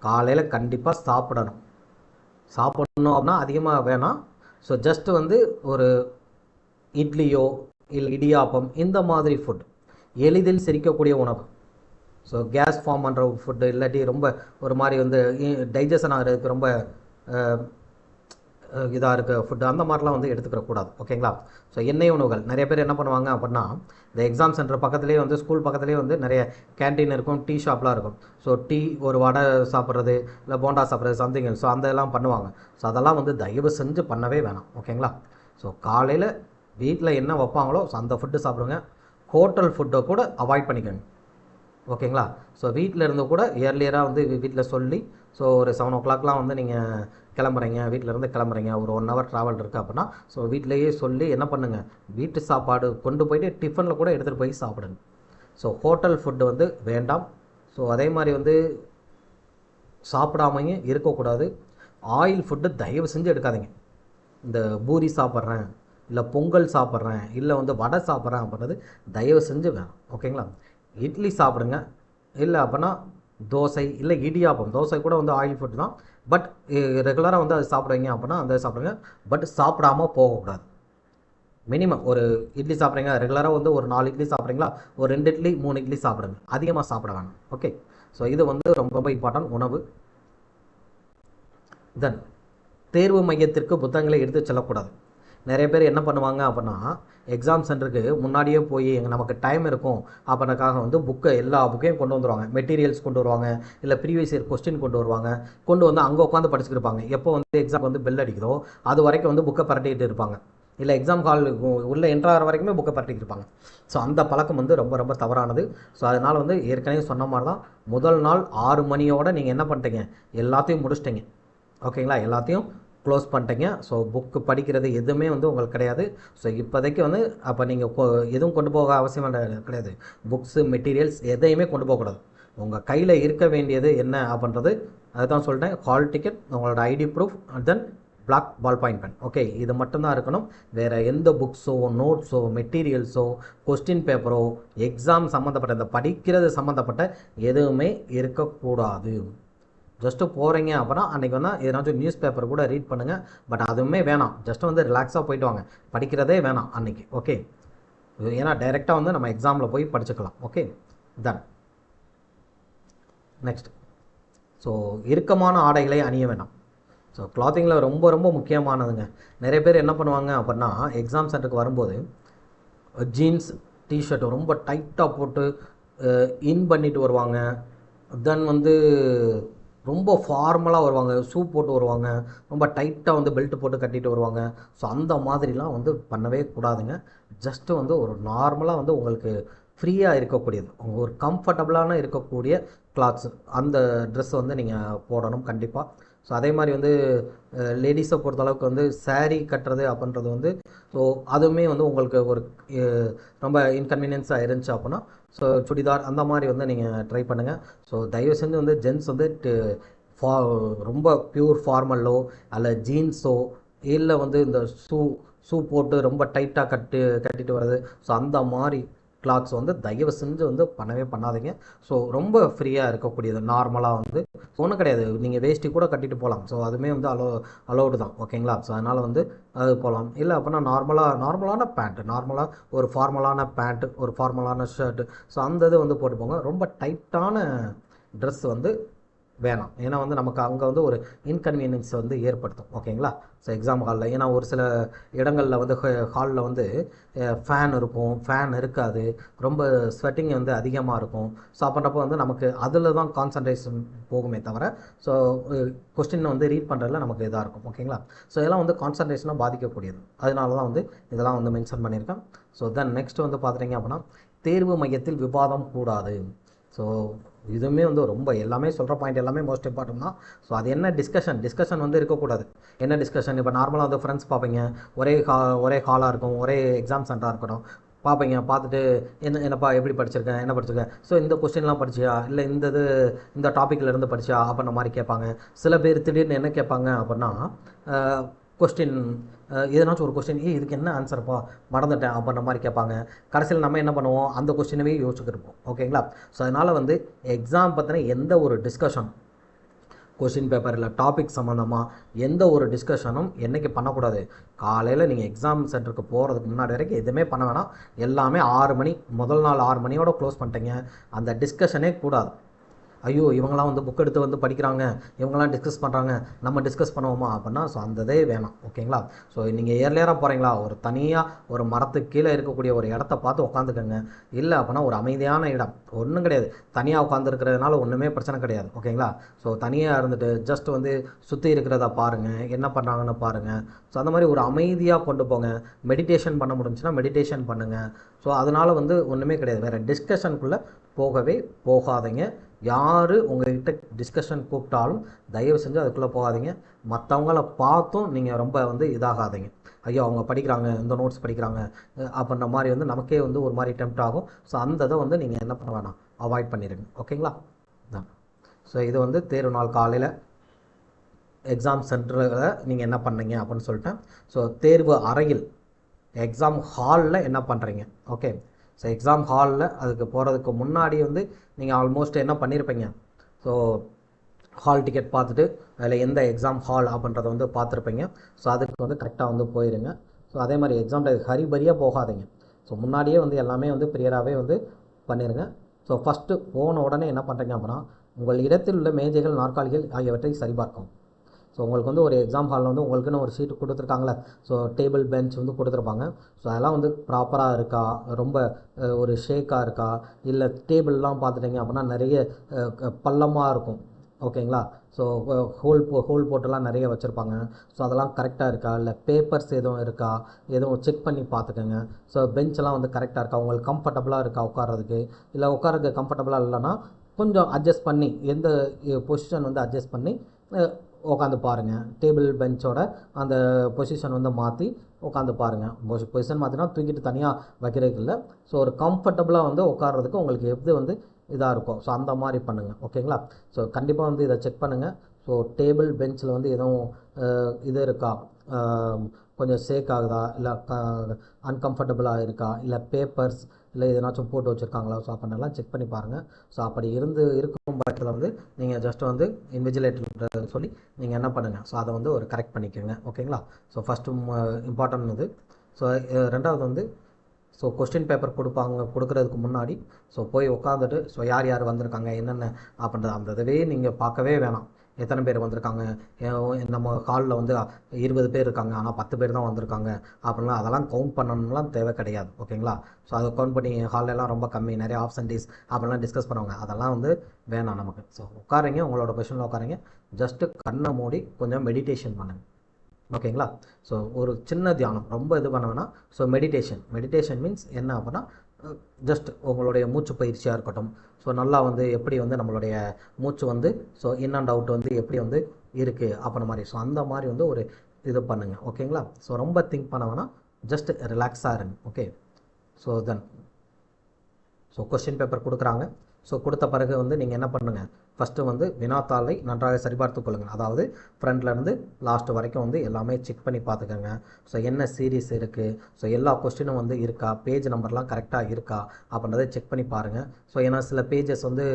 காலையில் கண்டிப்பாக சாப்பிடணும் அப்படின்னா அதிகமாக வேணாம். ஸோ ஜஸ்ட்டு வந்து ஒரு இட்லியோ இல்லை இடியாப்பம் இந்த மாதிரி ஃபுட், எளிதில் செரிக்கக்கூடிய உணவு. ஸோ கேஸ் ஃபார்ம் பண்ணுற ஃபுட்டு இல்லாட்டி ரொம்ப ஒரு மாதிரி வந்து டைஜஷன் ஆகிறதுக்கு ரொம்ப இதாக இருக்க ஃபுட்டு அந்த மாதிரிலாம் வந்து எடுத்துக்கிறக்கூடாது. ஓகேங்களா? ஸோ எண்ணெய் உணவுகள் நிறைய பேர் என்ன பண்ணுவாங்க அப்படின்னா இந்த எக்ஸாம் சென்டர் பக்கத்துலேயே வந்து ஸ்கூல் பக்கத்துலேயே வந்து நிறைய கேன்டீன் இருக்கும், டீ ஷாப்லாம் இருக்கும். ஸோ டீ ஒரு வடை சாப்பிட்றது இல்லை போண்டா சாப்பிட்றது சம்திங். ஸோ அந்த இதெல்லாம் பண்ணுவாங்க. ஸோ அதெல்லாம் வந்து தயவு செஞ்சு பண்ணவே வேணாம். ஓகேங்களா? ஸோ காலையில் வீட்டில் என்ன வைப்பாங்களோ ஸோ அந்த ஃபுட்டு சாப்பிடுங்க. ஹோட்டல் ஃபுட்டை கூட அவாய்ட் பண்ணிக்கோங்க. ஓகேங்களா? ஸோ வீட்டில் இருந்து கூட இயர்லியராக வந்து வீட்டில் சொல்லி ஸோ ஒரு 7 o'clockலாம் வந்து நீங்கள் கிளம்புறீங்க, வீட்டிலேருந்து கிளம்புறீங்க, ஒரு 1 hour ட்ராவல் இருக்குது அப்படின்னா ஸோ வீட்டிலையே சொல்லி என்ன பண்ணுங்கள், வீட்டு சாப்பாடு கொண்டு போய்ட்டு டிஃபனில் கூட எடுத்துகிட்டு போய் சாப்பிடுங்க. ஸோ ஹோட்டல் ஃபுட்டு வந்து வேண்டாம். ஸோ அதே மாதிரி வந்து சாப்பிடாமையும் இருக்கக்கூடாது. ஆயில் ஃபுட்டு தயவு செஞ்சு எடுக்காதீங்க. இந்த பூரி சாப்பிட்றேன், இல்லை பொங்கல் சாப்பிட்றேன், இல்லை வந்து வடை சாப்பிட்றேன் அப்படின்றது தயவு செஞ்சு வேணாம். ஓகேங்களா? இட்லி சாப்பிடுங்க, இல்லை அப்படின்னா தோசை, இல்லை இடியாப்பம். தோசை கூட வந்து ஆயில் ஃபுட் தான், பட் ரெகுலராக வந்து அது சாப்பிடுவீங்க அப்படின்னா அந்த சாப்பிடுங்க. பட் சாப்பிடாமல் போகக்கூடாது. மினிமம் ஒரு இட்லி சாப்பிட்றீங்க, ரெகுலராக வந்து ஒரு 4 இட்லி சாப்பிட்றீங்களா, ஒரு 2 இட்லி 3 இட்லி சாப்பிடுங்க, அதிகமாக சாப்பிட வேணாம். ஓகே, ஸோ இது வந்து ரொம்ப ரொம்ப இம்பார்ட்டன்ட் உணவு. தென் தேர்வு மையத்திற்கு புத்தகங்களை எடுத்து செல்லக்கூடாது. நிறைய பேர் என்ன பண்ணுவாங்க அப்படின்னா, எக்ஸாம் சென்டருக்கு முன்னாடியே போய் நமக்கு டைம் இருக்கும் அப்படின்றக்காக வந்து எல்லா புக்கையும் கொண்டு வந்துடுவாங்க. மெட்டீரியல்ஸ் கொண்டு வருவாங்க, இல்லை ப்ரீவியஸ் இயர் கொஸ்டின் கொண்டு வருவாங்க. கொண்டு வந்து அங்கே உட்காந்து படிச்சுட்டு இருப்பாங்க. எப்போ வந்து எக்ஸாம் வந்து பெல் அடிக்குதோ அது வரைக்கும் வந்து புக்கை பரட்டிக்கிட்டு இருப்பாங்க. இல்லை எக்ஸாம் ஹால் உள்ளே என்ட்ராகிற வரைக்குமே புக்கை பரட்டிக்கிட்டு இருப்பாங்க. ஸோ அந்த பழக்கம் வந்து ரொம்ப ரொம்ப தவறானது. ஸோ அதனால் வந்து ஏற்கனவே சொன்ன மாதிரி தான், முதல் நாள் 6 மணியோடு நீங்கள் என்ன பண்ணிட்டீங்க, எல்லாத்தையும் முடிச்சிட்டிங்க. ஓகேங்களா? எல்லாத்தையும் க்ளோஸ் பண்ணிட்டீங்க. ஸோ புக்கு படிக்கிறது எதுவுமே வந்து உங்களுக்கு கிடையாது. ஸோ இப்போதைக்கு வந்து அப்போ நீங்கள் எதுவும் கொண்டு போக அவசியம் கிடையாது. புக்ஸு, மெட்டீரியல்ஸ் எதையுமே கொண்டு போகக்கூடாது. உங்கள் கையில் இருக்க வேண்டியது என்ன அப்படின்றது அதுதான் சொல்லிட்டேன். ஹால் டிக்கெட், உங்களோட ID proof, then black ball point pen. Okay, இது மட்டும்தான் இருக்கணும். வேறு எந்த புக்ஸோ, நோட்ஸோ, மெட்டீரியல்ஸோ, கொஸ்டின் பேப்பரோ, எக்ஸாம் சம்மந்தப்பட்ட இந்த படிக்கிறது சம்மந்தப்பட்ட எதுவுமே இருக்கக்கூடாது. ஜஸ்ட்டு போகிறீங்க அப்படின்னா அன்றைக்கி வந்து எதனாச்சும் நியூஸ் பேப்பர் கூட ரீட் பண்ணுங்கள். பட் அதுவுமே வேணாம். ஜஸ்ட்டு வந்து ரிலாக்ஸாக போயிட்டு வாங்க. படிக்கிறதே வேணாம் அன்றைக்கி. ஓகே, ஏன்னா டைரெக்டாக வந்து நம்ம எக்ஸாமில் போய் படிச்சுக்கலாம். Okay, ton. நெக்ஸ்ட், ஸோ இறுக்கமான ஆடைகளை அணிய வேணாம். ஸோ கிளாத்திங்கில் ரொம்ப ரொம்ப முக்கியமானதுங்க. நிறைய பேர் என்ன பண்ணுவாங்க அப்படின்னா, எக்ஸாம் சென்டருக்கு வரும்போது ஜீன்ஸ் டிஷர்ட் ரொம்ப டைட்டாக போட்டு இன் பண்ணிட்டு வருவாங்க. தென் வந்து ரொம்ப ஃபார்மலாக வருவாங்க, ஷூ போட்டு வருவாங்க, ரொம்ப டைட்டாக வந்து பெல்ட் போட்டு கட்டிட்டு வருவாங்க. ஸோ அந்த மாதிரிலாம் வந்து பண்ணவே கூடாதுங்க. ஜஸ்ட்டு வந்து ஒரு நார்மலாக வந்து உங்களுக்கு ஃப்ரீயாக இருக்கக்கூடியது, ஒரு கம்ஃபர்டபுளான இருக்கக்கூடிய கிளாத்ஸு, அந்த ட்ரெஸ் வந்து நீங்கள் போடணும் கண்டிப்பாக. ஸோ அதே மாதிரி வந்து லேடிஸை பொறுத்தளவுக்கு வந்து சாரீ கட்டுறது அப்படின்றது வந்து, ஸோ அதுவுமே வந்து உங்களுக்கு ஒரு ரொம்ப இன்கன்வீனியன்ஸாக இருந்துச்சு அப்படின்னா, ஸோ சுடிதார் அந்த மாதிரி வந்து நீங்கள் ட்ரை பண்ணுங்கள். ஸோ தயவு செஞ்சு வந்து ஜென்ஸ் வந்து ரொம்ப பியூர் ஃபார்மல்லோ அல்ல ஜீன்ஸோ, இல்லை வந்து இந்த ஷூ போட்டு ரொம்ப டைட்டாக கட்டிட்டு வர்றது, ஸோ அந்த மாதிரி கிளாத்ஸ் வந்து தயவு செஞ்சு வந்து பண்ணவே பண்ணாதீங்க. ஸோ ரொம்ப ஃப்ரீயாக இருக்கக்கூடியது நார்மலாக வந்து ஒன்றும் கிடையாது. நீங்கள் வேஷ்டி கூட கட்டிட்டு போகலாம். ஸோ அதுவுமே வந்து அலோடு தான். ஓகேங்களா? ஸோ அதனால் வந்து அது போகலாம். இல்லை அப்படின்னா நார்மலான பேண்ட்டு, நார்மலாக ஒரு ஃபார்மலான பேண்ட்டு, ஒரு ஃபார்மலான ஷர்ட்டு, ஸோ அந்த இது வந்து போட்டு போங்க. ரொம்ப டைட்டான ட்ரெஸ் வந்து வேணாம். ஏன்னா வந்து நமக்கு அங்கே வந்து ஒரு இன்கன்வீனியன்ஸ் வந்து ஏற்படுத்தும். ஓகேங்களா? ஸோ எக்ஸாம் ஹாலில், ஏன்னா ஒரு சில இடங்களில் வந்து ஹாலில் வந்து ஃபேன் இருக்கும், ஃபேன் இருக்காது, ரொம்ப ஸ்வெட்டிங் வந்து அதிகமாக இருக்கும். ஸோ அப்படின்றப்போ வந்து நமக்கு அதில் தான் கான்சன்ட்ரேஷன் போகுமே தவிர, ஸோ கொஸ்டின் வந்து ரீட் பண்ணுறதுல நமக்கு இதாக இருக்கும். ஓகேங்களா? ஸோ இதெல்லாம் வந்து கான்சன்ட்ரேஷனாக பாதிக்கக்கூடியது. அதனால தான் வந்து இதெல்லாம் வந்து மென்ஷன் பண்ணியிருக்கேன். ஸோ தென் நெக்ஸ்ட் வந்து பார்த்துட்டிங்க அப்படின்னா, தேர்வு மையத்தில் விவாதம் கூடாது. ஸோ இதுவுமே வந்து ரொம்ப எல்லாமே சொல்கிற பாயிண்ட் எல்லாமே மோஸ்ட் இம்பார்ட்டன்ட் தான். ஸோ அது என்ன டிஸ்கஷன் வந்து இருக்கக்கூடாது. என்ன டிஸ்கஷன், இப்போ நார்மலாக வந்து ஃப்ரெண்ட்ஸ் பார்ப்பீங்க, ஒரே ஹாலாக இருக்கும், ஒரே எக்ஸாம் சென்டராக இருக்கணும், பார்ப்பீங்க. பார்த்துட்டு என்னப்பா எப்படி படிச்சிருக்கேன், என்ன படிச்சிருக்கேன், ஸோ இந்த கொஸ்டின்லாம் படிச்சியா, இல்லை இந்த டாப்பிக்கில் இருந்து படிச்சியா அப்படின்ற மாதிரி கேட்பாங்க. சில பேர் திடீர்னு என்ன கேட்பாங்க அப்படின்னா, கொஸ்டின் எதனாச்சும் ஒரு கொஸ்டின், இதுக்கு என்ன ஆன்சர்ப்பா மறந்துட்டேன் அப்படின்ற மாதிரி கேட்பாங்க. கடைசியில் நம்ம என்ன பண்ணுவோம், அந்த கொஸ்டினவே யோசிச்சுட்டு இருப்போம். ஓகேங்களா? ஸோ அதனால் வந்து எக்ஸாம் பற்றின எந்த ஒரு டிஸ்கஷன், கொஸ்டின் பேப்பர் இல்லை டாபிக் சம்மந்தமாக எந்த ஒரு டிஸ்கஷனும் என்றைக்கு பண்ணக்கூடாது. காலையில் நீங்கள் எக்ஸாம் சென்டருக்கு போகிறதுக்கு முன்னாடி வரைக்கும் எதுவுமே பண்ண வேணாம். எல்லாமே 6 மணி, முதல் நாள் 6 மணியோட க்ளோஸ் பண்ணிட்டீங்க. அந்த டிஸ்கஷனே கூடாது. ஐயோ இவங்களாம் வந்து புக் எடுத்து வந்து படிக்கிறாங்க, இவங்களாம் டிஸ்கஸ் பண்ணுறாங்க, நம்ம டிஸ்கஸ் பண்ணுவோமா அப்படின்னா, ஸோ அந்த இதே வேணாம். ஓகேங்களா? ஸோ நீங்கள் ஏர்லியராக போகிறீங்களா, ஒரு தனியாக ஒரு மரத்துக்கு கீழே இருக்கக்கூடிய ஒரு இடத்த பார்த்து உட்காந்துக்கோங்க. இல்லை அப்படின்னா ஒரு அமைதியான இடம், ஒன்றும் கிடையாது. தனியாக உட்காந்துருக்கிறதுனால ஒன்றுமே பிரச்சனை கிடையாது. ஓகேங்களா? ஸோ தனியாக இருந்துட்டு ஜஸ்ட் வந்து சுற்றி இருக்கிறத பாருங்கள், என்ன பண்ணுறாங்கன்னு பாருங்கள். ஸோ அந்த மாதிரி ஒரு அமைதியாக கொண்டு போங்க. மெடிடேஷன் பண்ண முடிஞ்சுன்னா மெடிடேஷன் பண்ணுங்கள். ஸோ அதனால் வந்து ஒன்றுமே கிடையாது. வேறு டிஸ்கஷனுக்குள்ளே போகவே போகாதீங்க. யார் உங்கள்கிட்ட டிஸ்கஷன் கூப்பிட்டாலும் தயவு செஞ்சு அதுக்குள்ளே போகாதீங்க. மற்றவங்கள பார்த்தும் நீங்கள் ரொம்ப வந்து இதாகாதீங்க. ஐயோ அவங்க படிக்கிறாங்க, இந்த நோட்ஸ் படிக்கிறாங்க அப்படின்ற மாதிரி வந்து நமக்கே வந்து ஒரு மாதிரி டெம்ப்ட் ஆகும். ஸோ அந்த இதை வந்து நீங்கள் என்ன பண்ண வேணாம், அவாய்ட் பண்ணிடுங்க. ஓகேங்களா? தான். ஸோ இது வந்து தேர்வு நாள் காலையில் எக்ஸாம் சென்டரில் நீங்கள் என்ன பண்ணீங்க அப்படின்னு சொல்லிட்டேன். ஸோ தேர்வு அறையில் எக்ஸாம் ஹாலில் என்ன பண்ணுறீங்க. ஓகே, ஸோ எக்ஸாம் ஹாலில் அதுக்கு போகிறதுக்கு முன்னாடி வந்து நீங்கள் ஆல்மோஸ்ட் என்ன பண்ணியிருப்பீங்க. ஸோ ஹால் டிக்கெட் பார்த்துட்டு அதில் எந்த எக்ஸாம் ஹால் அப்படின்றத வந்து பார்த்துருப்பீங்க. ஸோ அதுக்கு வந்து கரெக்டாக வந்து போயிருங்க. ஸோ அதே மாதிரி எக்ஸாம் ஹரிபரியாக போகாதீங்க. ஸோ முன்னாடியே வந்து எல்லாமே வந்து ப்ரியராகவே வந்து பண்ணிடுங்க. ஸோ ஃபஸ்ட்டு போன உடனே என்ன பண்ணுறீங்க அப்படின்னா, உங்கள் இடத்தில் உள்ள மேஜைகள், நாற்காலிகள் ஆகியவற்றை சரிபார்க்கும். ஸோ உங்களுக்கு வந்து ஒரு எக்ஸாம் ஹாலில் வந்து உங்களுக்குன்னு ஒரு சீட்டு கொடுத்துருக்காங்களே, ஸோ டேபிள் பெஞ்ச் வந்து கொடுத்துருப்பாங்க. ஸோ அதெல்லாம் வந்து ப்ராப்பராக இருக்கா, ரொம்ப ஒரு ஷேக்காக இருக்கா, இல்லை டேபிள்லாம் பார்த்துட்டிங்க அப்படின்னா நிறைய பள்ளமாக இருக்கும். ஓகேங்களா, ஸோ ஹோல் போட்டெல்லாம் நிறைய வச்சுருப்பாங்க. ஸோ அதெல்லாம் கரெக்டாக இருக்கா, இல்லை பேப்பர்ஸ் எதுவும் இருக்கா, எதுவும் செக் பண்ணி பார்த்துக்கோங்க. ஸோ பெஞ்செல்லாம் வந்து கரெக்டாக இருக்கா, உங்களுக்கு கம்ஃபர்டபுளாக இருக்கா உட்கார்றதுக்கு, இல்லை உட்காரதுக்கு கம்ஃபர்டபுளாக இல்லைன்னா கொஞ்சம் அட்ஜஸ்ட் பண்ணி எந்த பொசிஷன் வந்து அட்ஜஸ்ட் பண்ணி உட்காந்து பாருங்கள். டேபிள் பெஞ்சோட அந்த பொசிஷன் வந்து மாற்றி உட்காந்து பாருங்கள். பொசிஷன் மாற்றினா தூக்கிட்டு தனியாக வைக்கிறதுக்கு இல்லை. ஸோ ஒரு கம்ஃபர்டபுளாக வந்து உட்கார்றதுக்கு உங்களுக்கு எது வந்து இதாக இருக்கும். ஸோ அந்த மாதிரி பண்ணுங்கள். ஓகேங்களா, ஸோ கண்டிப்பாக வந்து இதை செக் பண்ணுங்கள். ஸோ டேபிள் பெஞ்சில் வந்து எதுவும் இது இருக்கா, கொஞ்சம் ஷேக் ஆகுதா, இல்லை அன்கம்ஃபர்டபுளாக இருக்கா, இல்லை பேப்பர்ஸ் இல்லை எதனாச்சும் போட்டு வச்சுருக்காங்களா. ஸோ அப்படின்னெல்லாம் செக் பண்ணி பாருங்கள். ஸோ அப்படி இருக்கும் பட்சத்தில் வந்து நீங்கள் ஜஸ்ட் வந்து இன்விஜிலேட்டர் சொல்லி நீங்கள் என்ன பண்ணுங்கள், ஸோ அதை வந்து ஒரு கரெக்ட் பண்ணிக்கோங்க. ஓகேங்களா, ஸோ ஃபஸ்ட்டு இம்பார்ட்டன்ட் இது. ஸோ ரெண்டாவது வந்து ஸோ கொஸ்டின் பேப்பர் கொடுக்குறதுக்கு முன்னாடி ஸோ போய் உட்காந்துட்டு ஸோ யார் யார் வந்திருக்காங்க என்னென்ன அப்படின்றது அந்த இதுவே நீங்கள் பார்க்கவே வேணாம். எத்தனை பேர் வந்திருக்காங்க, நம்ம ஹாலில் வந்து 20 பேர் இருக்காங்க ஆனால் 10 பேர் தான் வந்திருக்காங்க அப்படின்லாம் அதெல்லாம் கவுண்ட் பண்ணணும்லாம் தேவை கிடையாது. ஓகேங்களா, ஸோ அதை கவுண்ட் பண்ணி ஹாலெல்லாம் ரொம்ப கம்மி, நிறைய ஆப்சன்டீஸ் அப்படிலாம் டிஸ்கஸ் பண்ணுவாங்க. அதெல்லாம் வந்து வேணாம் நமக்கு. ஸோ உட்காருங்க, உங்களோட பொசிஷனில் உட்காருங்க, ஜஸ்ட்டு கண்ணை மூடி கொஞ்சம் மெடிடேஷன் பண்ணுங்கள். ஓகேங்களா, ஸோ ஒரு சின்ன தியானம், ரொம்ப இது பண்ண வேணாம். ஸோ மெடிடேஷன் மீன்ஸ் என்ன அப்படின்னா, ஜஸ்ட் உங்களுடைய மூச்சு பயிற்சியாக இருக்கட்டும். ஸோ நல்லா வந்து எப்படி வந்து நம்மளுடைய மூச்சு வந்து ஸோ இன் அண்ட் அவுட் வந்து எப்படி வந்து இருக்குது அப்படின்ற மாதிரி. ஸோ அந்த மாதிரி வந்து ஒரு இது பண்ணுங்கள். ஓகேங்களா, ஸோ ரொம்ப திங்க் பண்ண வேணாம், ஜஸ்ட் ரிலாக்ஸாக இருங்க. Okay, so then so question paper கொடுக்குறாங்க. ஸோ கொடுத்த பிறகு வந்து நீங்கள் என்ன பண்ணுங்கள், ஃபஸ்ட்டு வந்து வினாத்தாளை நன்றாக சரிபார்த்து கொள்ளுங்கள். அதாவது ஃப்ரண்ட்லேருந்து லாஸ்ட் வரைக்கும் வந்து எல்லாமே செக் பண்ணி பார்த்துக்கோங்க. ஸோ என்ன சீரீஸ் இருக்குது, ஸோ எல்லா கொஸ்டினும் வந்து இருக்கா, பேஜ் நம்பர்லாம் கரெக்டாக இருக்கா அப்படின்றத செக் பண்ணி பாருங்கள். ஸோ ஏன்னா சில பேஜஸ் வந்து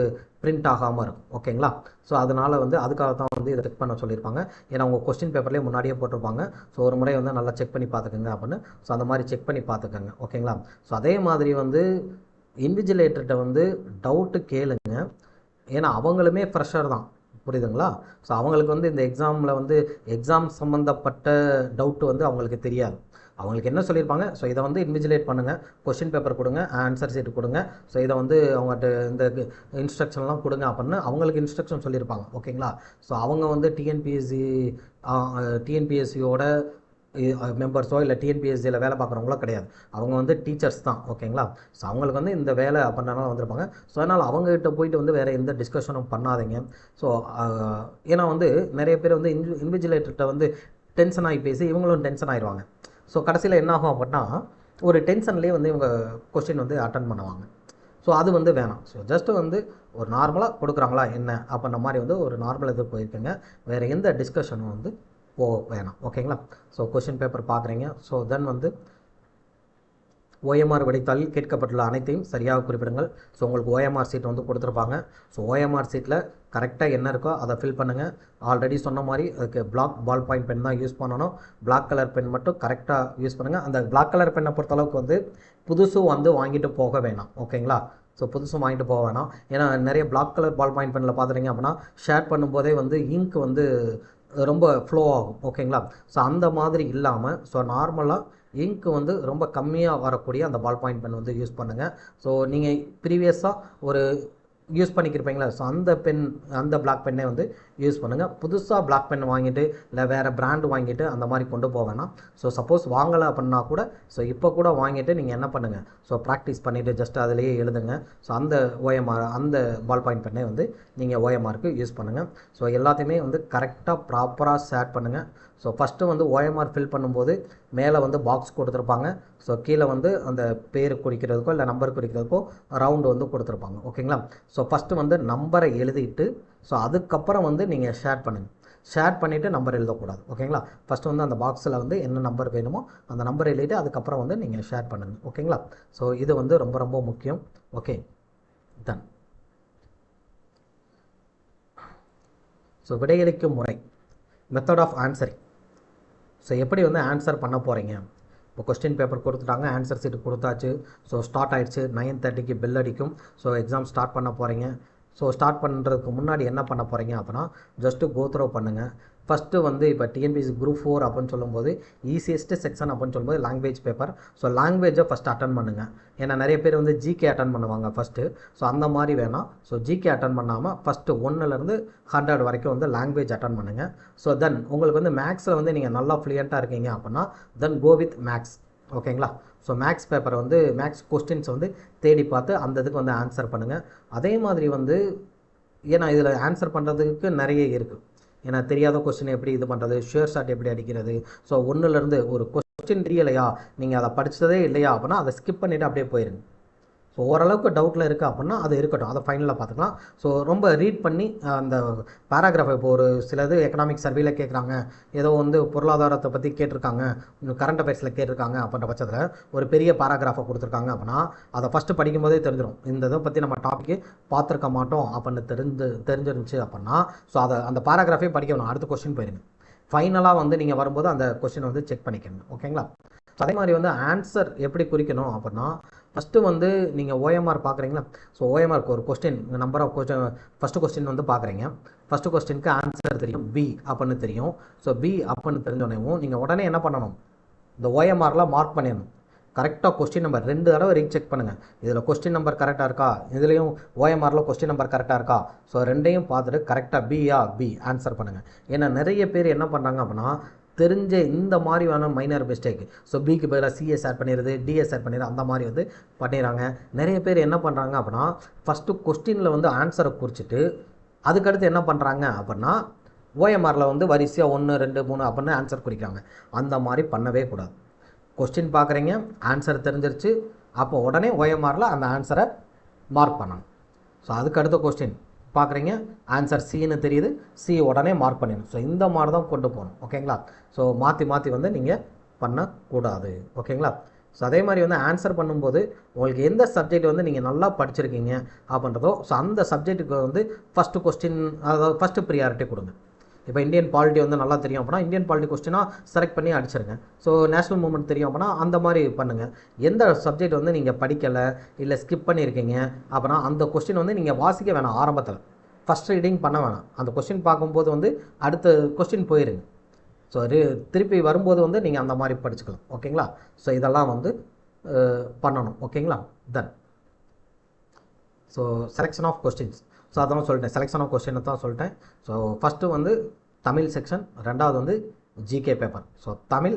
பிரிண்ட் ஆகாமல் இருக்கும். ஓகேங்களா, ஸோ அதனால் வந்து அதுக்காக தான் வந்து இதை செக் பண்ண சொல்லியிருப்பாங்க. ஏன்னா உங்கள் கொஸ்டின் பேப்பர்லேயே முன்னாடியே போட்டிருப்பாங்க. ஸோ ஒரு முறை வந்து நல்லா செக் பண்ணி பார்த்துக்கோங்க அப்படின்னு. ஸோ அந்த மாதிரி செக் பண்ணி பார்த்துக்கோங்க. ஓகேங்களா, ஸோ அதே மாதிரி வந்து இன்விஜிலேட்டர்கிட்ட வந்து டவுட்டு கேளுங்க. ஏன்னா அவங்களுமே ஃப்ரெஷர் தான், புரியுதுங்களா. ஸோ அவங்களுக்கு வந்து இந்த எக்ஸாமில் வந்து எக்ஸாம் சம்மந்தப்பட்ட டவுட்டு வந்து அவங்களுக்கு தெரியாது. அவங்களுக்கு என்ன சொல்லியிருப்பாங்க, ஸோ இதை வந்து இன்விஜிலேட் பண்ணுங்கள், கொஸ்டின் பேப்பர் கொடுங்க, ஆன்சர் சீட்டு கொடுங்க, ஸோ இதை வந்து அவங்ககிட்ட இந்த இன்ஸ்ட்ரக்ஷன்லாம் கொடுங்க அப்படின்னு அவங்களுக்கு இன்ஸ்ட்ரக்ஷன் சொல்லியிருப்பாங்க. ஓகேங்களா, ஸோ அவங்க வந்து டிஎன்பிஎஸ்சியோட மெம்பர்ஸோ இல்லை டிஎன்பிஎஸ்சியில் வேலை பார்க்குறவங்களோ கிடையாது. அவங்க வந்து டீச்சர்ஸ் தான். ஓகேங்களா, ஸோ அவங்களுக்கு வந்து இந்த வேலை அப்படின்றனால வந்திருப்பாங்க. ஸோ அதனால் அவங்ககிட்ட போயிட்டு வந்து வேறு எந்த டிஸ்கஷனும் பண்ணாதீங்க. ஸோ ஏன்னா வந்து நிறைய பேர் வந்து இன்விஜிலேட்டர்கிட்ட வந்து டென்ஷன் ஆகி பேசி இவங்களும் டென்ஷன் ஆயிடுவாங்க. ஸோ கடைசியில் என்ன ஆகும் அப்படின்னா, ஒரு டென்ஷன்லேயே வந்து இவங்க கொஸ்டின் வந்து அட்டன் பண்ணுவாங்க. ஸோ அது வந்து வேணாம். ஸோ ஜஸ்ட்டு வந்து ஒரு நார்மலாக கொடுக்குறாங்களா என்ன அப்படின்ற மாதிரி வந்து ஒரு நார்மல் இது போயிருக்கேங்க. வேறு எந்த டிஸ்கஷனும் வந்து வேணாம். ஓகேங்களா, ஸோ கொஸ்டின் பேப்பர் பார்க்குறீங்க. ஸோ தென் வந்து ஓஎம்ஆர் விடைத்தாளில் கேட்கப்பட்டுள்ள அனைத்தையும் சரியாக குறிப்பிடுங்கள். ஸோ உங்களுக்கு ஓஎம்ஆர் சீட் வந்து கொடுத்துருப்பாங்க. ஸோ ஓஎம்ஆர் சீட்டில் கரெக்டாக என்ன இருக்கோ அதை ஃபில் பண்ணுங்கள். ஆல்ரெடி சொன்ன மாதிரி அதுக்கு பிளாக் பால் பாயிண்ட் பென் தான் யூஸ் பண்ணணும். பிளாக் கலர் பென் மட்டும் கரெக்டாக யூஸ் பண்ணுங்கள். அந்த பிளாக் கலர் பென்னை பொறுத்தளவுக்கு வந்து புதுசும் வந்து வாங்கிட்டு போக வேணாம். ஓகேங்களா, ஸோ புதுசும் வாங்கிட்டு போக வேணாம். ஏன்னா நிறைய பிளாக் கலர் பால் பாயிண்ட் பெனில் பார்த்துட்டிங்க அப்படின்னா ஷேர் பண்ணும்போதே வந்து இங்க் வந்து ரொம்ப ஃப்ளோ ஆகும். ஓகேங்களா, ஸோ அந்த மாதிரி இல்லாமல் ஸோ நார்மலாக இங்க் வந்து ரொம்ப கம்மியாக வரக்கூடிய அந்த பால் பாயிண்ட் பென் வந்து யூஸ் பண்ணுங்கள். ஸோ நீங்கள் ப்ரீவியஸாக ஒரு யூஸ் பண்ணிக்கிருப்பீங்களா, ஸோ அந்த பிளாக் பென்னே வந்து யூஸ் பண்ணுங்கள். புதுசாக பிளாக் பென் வாங்கிட்டு இல்லை வேறு பிராண்டு வாங்கிட்டு அந்த மாதிரி கொண்டு போக வேணாம். ஸோ சப்போஸ் வாங்கலை அப்படின்னா கூட ஸோ இப்போ கூட வாங்கிட்டு நீங்கள் என்ன பண்ணுங்கள், ஸோ ப்ராக்டிஸ் பண்ணிவிட்டு ஜஸ்ட் அதிலேயே எழுதுங்க. ஸோ அந்த ஓஎம்ஆர் அந்த பால் பாயிண்ட் பெண்ணே வந்து நீங்கள் ஓஎம்ஆருக்கு யூஸ் பண்ணுங்கள். ஸோ எல்லாத்தையுமே வந்து கரெக்டாக ப்ராப்பராக ஷேர் பண்ணுங்கள். ஸோ ஃபஸ்ட்டு வந்து ஓஎம்ஆர் ஃபில் பண்ணும்போது மேலே வந்து பாக்ஸ் கொடுத்துருப்பாங்க. ஸோ கீழே வந்து அந்த பேர் குறிக்கிறதுக்கோ இல்லை நம்பர் குறிக்கிறதுக்கோ ரவுண்டு வந்து கொடுத்துருப்பாங்க. ஓகேங்களா, ஸோ ஃபஸ்ட்டு வந்து நம்பரை எழுதிட்டு ஸோ அதுக்கப்புறம் வந்து நீங்கள் ஷேர் பண்ணுங்கள். ஷேர் பண்ணிவிட்டு நம்பர் எழுதக்கூடாது. ஓகேங்களா? ஃபஸ்ட்டு வந்து அந்த பாக்ஸில் வந்து என்ன நம்பர் வேணுமோ அந்த நம்பர் எழுதிட்டு அதுக்கப்புறம் வந்து நீங்கள் ஷேர் பண்ணுங்கள். ஓகேங்களா? ஸோ இது வந்து ரொம்ப ரொம்ப முக்கியம். Okay, ton. ஸோ விடையளிக்கும் முறை, மெத்தட் ஆஃப் ஆன்சரிங். ஸோ எப்படி வந்து ஆன்சர் பண்ண போகிறீங்க? இப்போ கொஸ்டின் பேப்பர் கொடுத்துட்டாங்க, ஆன்சர் சீட்டு கொடுத்தாச்சு. ஸோ ஸ்டார்ட் ஆகிடுச்சு. 9:30க்கு பெல் அடிக்கும். ஸோ எக்ஸாம் ஸ்டார்ட் பண்ண போகிறீங்க. ஸோ ஸ்டார்ட் பண்ணுறதுக்கு முன்னாடி என்ன பண்ண போகிறீங்க அப்படின்னா, ஜஸ்ட்டு கோ த்ரோ பண்ணுங்கள். ஃபஸ்ட்டு வந்து இப்போ டிஎன்பிஎஸ்சி குரூப் 4 அப்படின்னு சொல்லும்போது ஈஸியஸ்ட்டு செக்ஷன் அப்படின்னு சொல்லும்போது லாங்குவேஜ் பேப்பர். ஸோ லாங்குவேஜை ஃபஸ்ட்டு அட்டன் பண்ணுங்கள். ஏன்னா நிறைய பேர் வந்து ஜிகே அட்டன் பண்ணுவாங்க ஃபஸ்ட்டு. ஸோ அந்த மாதிரி வேணாம். ஸோ ஜிகே அட்டன் பண்ணாமல் ஃபஸ்ட்டு 1லேருந்து 100 வரைக்கும் வந்து லாங்குவேஜ் அட்டன் பண்ணுங்கள். ஸோ தென் உங்களுக்கு வந்து மேக்ஸில் வந்து நீங்கள் நல்லா ஃப்ளூயண்ட்டாக இருக்கீங்க அப்படின்னா தென் கோ வித் மேக்ஸ். ஓகேங்களா? ஸோ மேக்ஸ் பேப்பரை வந்து மேக்ஸ் கொஸ்டின்ஸ் வந்து தேடி பார்த்து அந்த இதுக்கு வந்து ஆன்சர் பண்ணுங்கள். அதே மாதிரி வந்து ஏன்னா இதில் ஆன்சர் பண்ணுறதுக்கு நிறைய இருக்குது. ஏன்னா தெரியாத கொஸ்டின் எப்படி இது பண்ணுறது, ஷேர் ஷாட் எப்படி அடிக்கிறது. ஸோ 1லேருந்து ஒரு கொஸ்டின் தெரியலையா, நீங்கள் அதை படித்ததே இல்லையா அப்படின்னா அதை ஸ்கிப் பண்ணிவிட்டு அப்படியே போயிருங்க. ஸோ ஓரளவுக்கு டவுட்டில் இருக்குது அப்படின்னா அது இருக்கட்டும், அதை ஃபைனலாக பார்த்துக்கலாம். ஸோ ரொம்ப ரீட் பண்ணி அந்த பேராகிராஃபை, இப்போ ஒரு சிலது எக்கனாமிக் சர்வேல கேட்குறாங்க, ஏதோ வந்து பொருளாதாரத்தை பற்றி கேட்டிருக்காங்க, கரண்ட் அஃபேர்ஸில் கேட்டிருக்காங்க அப்படின்ற பட்சத்தில் ஒரு பெரிய பேராகிராஃபை கொடுத்துருக்காங்க அப்படின்னா அதை ஃபஸ்ட்டு படிக்கும்போதே தெரிஞ்சிடும். இந்த இதை பற்றி நம்ம டாப்பிக்கு பார்த்துருக்க மாட்டோம் அப்படின்னு தெரிஞ்சிருந்துச்சு அப்படின்னா ஸோ அதை அந்த பேராகிராஃபே படிக்கணும். அடுத்த கொஸ்டின் போயிருங்க. ஃபைனலாக வந்து நீங்கள் வரும்போது அந்த கொஸ்டின் வந்து செக் பண்ணிக்கணும். ஓகேங்களா? அதே மாதிரி வந்து ஆன்சர் எப்படி குறிக்கணும் அப்படின்னா, ஃபஸ்ட்டு வந்து நீங்கள் ஓஎம்ஆர் பார்க்குறீங்களா? ஸோ ஓஎம்ஆருக்கு ஒரு question, number of question, first question வந்து பார்க்குறீங்க. ஃபஸ்ட்டு கொஸ்டினுக்கு ஆன்சர் தெரியும், பி அப்படின்னு தெரியும். ஸோ பி அப்படின்னு தெரிஞ்சோடனேவும் நீங்கள் உடனே என்ன பண்ணணும், இந்த ஓஎம்ஆரில் மார்க் பண்ணிடணும். கரெக்டாக கொஸ்டின் நம்பர் 2 தடவை ரீசெக் பண்ணுங்கள். இதில் கொஸ்டின் நம்பர் கரெக்டாக இருக்கா, இதுலேயும் ஓஎம்ஆரில் கொஸ்டின் நம்பர் கரெக்டாக இருக்கா. ஸோ ரெண்டையும் பார்த்துட்டு கரெக்டாக பி ஆன்சர் பண்ணுங்கள். ஏன்னா நிறைய பேர் என்ன பண்ணுறாங்க அப்படின்னா, தெரிஞ்ச இந்த மாதிரி வேணும் மைனர் மிஸ்டேக். ஸோ பிக்கு பதிலாக சிஎஸ் ஆட் பண்ணிடுது, டிஎஸ் ஆட் பண்ணிடுது, அந்த மாதிரி வந்து பண்ணிடுறாங்க. நிறைய பேர் என்ன பண்ணுறாங்க அப்படின்னா, ஃபஸ்ட்டு கொஸ்டினில் வந்து ஆன்சரை குறிச்சிட்டு அதுக்கடுத்து என்ன பண்ணுறாங்க அப்படின்னா ஓஎம்ஆரில் வந்து வரிசையாக 1 2 3 அப்படின்னு ஆன்சர் குறிக்கிறாங்க. அந்த மாதிரி பண்ணவே கூடாது. கொஸ்டின் பார்க்குறீங்க, ஆன்சர் தெரிஞ்சிருச்சு, அப்போ உடனே ஓஎம்ஆரில் அந்த ஆன்சரை மார்க் பண்ணணும். ஸோ அதுக்கு அடுத்த கொஸ்டின் பார்க்குறீங்க, ஆன்சர் சின்னு தெரியுது, சி உடனே மார்க் பண்ணிடணும். ஸோ இந்த மாதிரி தான் கொண்டு போகணும். ஓகேங்களா? ஸோ மாற்றி வந்து நீங்கள் பண்ணக்கூடாது. ஓகேங்களா? ஸோ அதே மாதிரி வந்து ஆன்சர் பண்ணும்போது உங்களுக்கு எந்த சப்ஜெக்ட் வந்து நீங்கள் நல்லா படிச்சிருக்கீங்க அப்படின்றதோ ஸோ அந்த சப்ஜெக்ட்டுக்கு வந்து ஃபஸ்ட்டு கொஸ்டின், அதாவது ஃபஸ்ட்டு ப்ரியாரிட்டி கொடுங்க. இப்போ இந்தியன் பாலிட்டி வந்து நல்லா தெரியும் அப்படின்னா இந்தியன் பாலிட்டி கொஸ்டினாக செலக்ட் பண்ணி அடிச்சிருங்க. ஸோ நேஷனல் மூவ்மெண்ட் தெரியும் அப்படின்னா அந்த மாதிரி பண்ணுங்கள். எந்த சப்ஜெக்ட் வந்து நீங்கள் படிக்கலை இல்லை ஸ்கிப் பண்ணியிருக்கீங்க அப்படின்னா அந்த கொஸ்டின் வந்து நீங்கள் வாசிக்க வேணாம். ஆரம்பத்தில் ஃபஸ்ட் ரீடிங் பண்ண வேணாம். அந்த கொஸ்டின் பார்க்கும்போது வந்து அடுத்த கொஸ்டின் போயிருங்க. ஸோ திருப்பி வரும்போது வந்து நீங்கள் அந்த மாதிரி படிச்சுக்கலாம். ஓகேங்களா? ஸோ இதெல்லாம் வந்து பண்ணணும். ஓகேங்களா? Then so selection of questions. So அதான் சொல்லிட்டேன், செலெக்ஷன் ஆஃப் கொஸ்டினை தான் சொல்லிட்டேன். ஸோ ஃபஸ்ட்டு வந்து தமிழ் செக்ஷன், ரெண்டாவது வந்து GK paper. So Tamil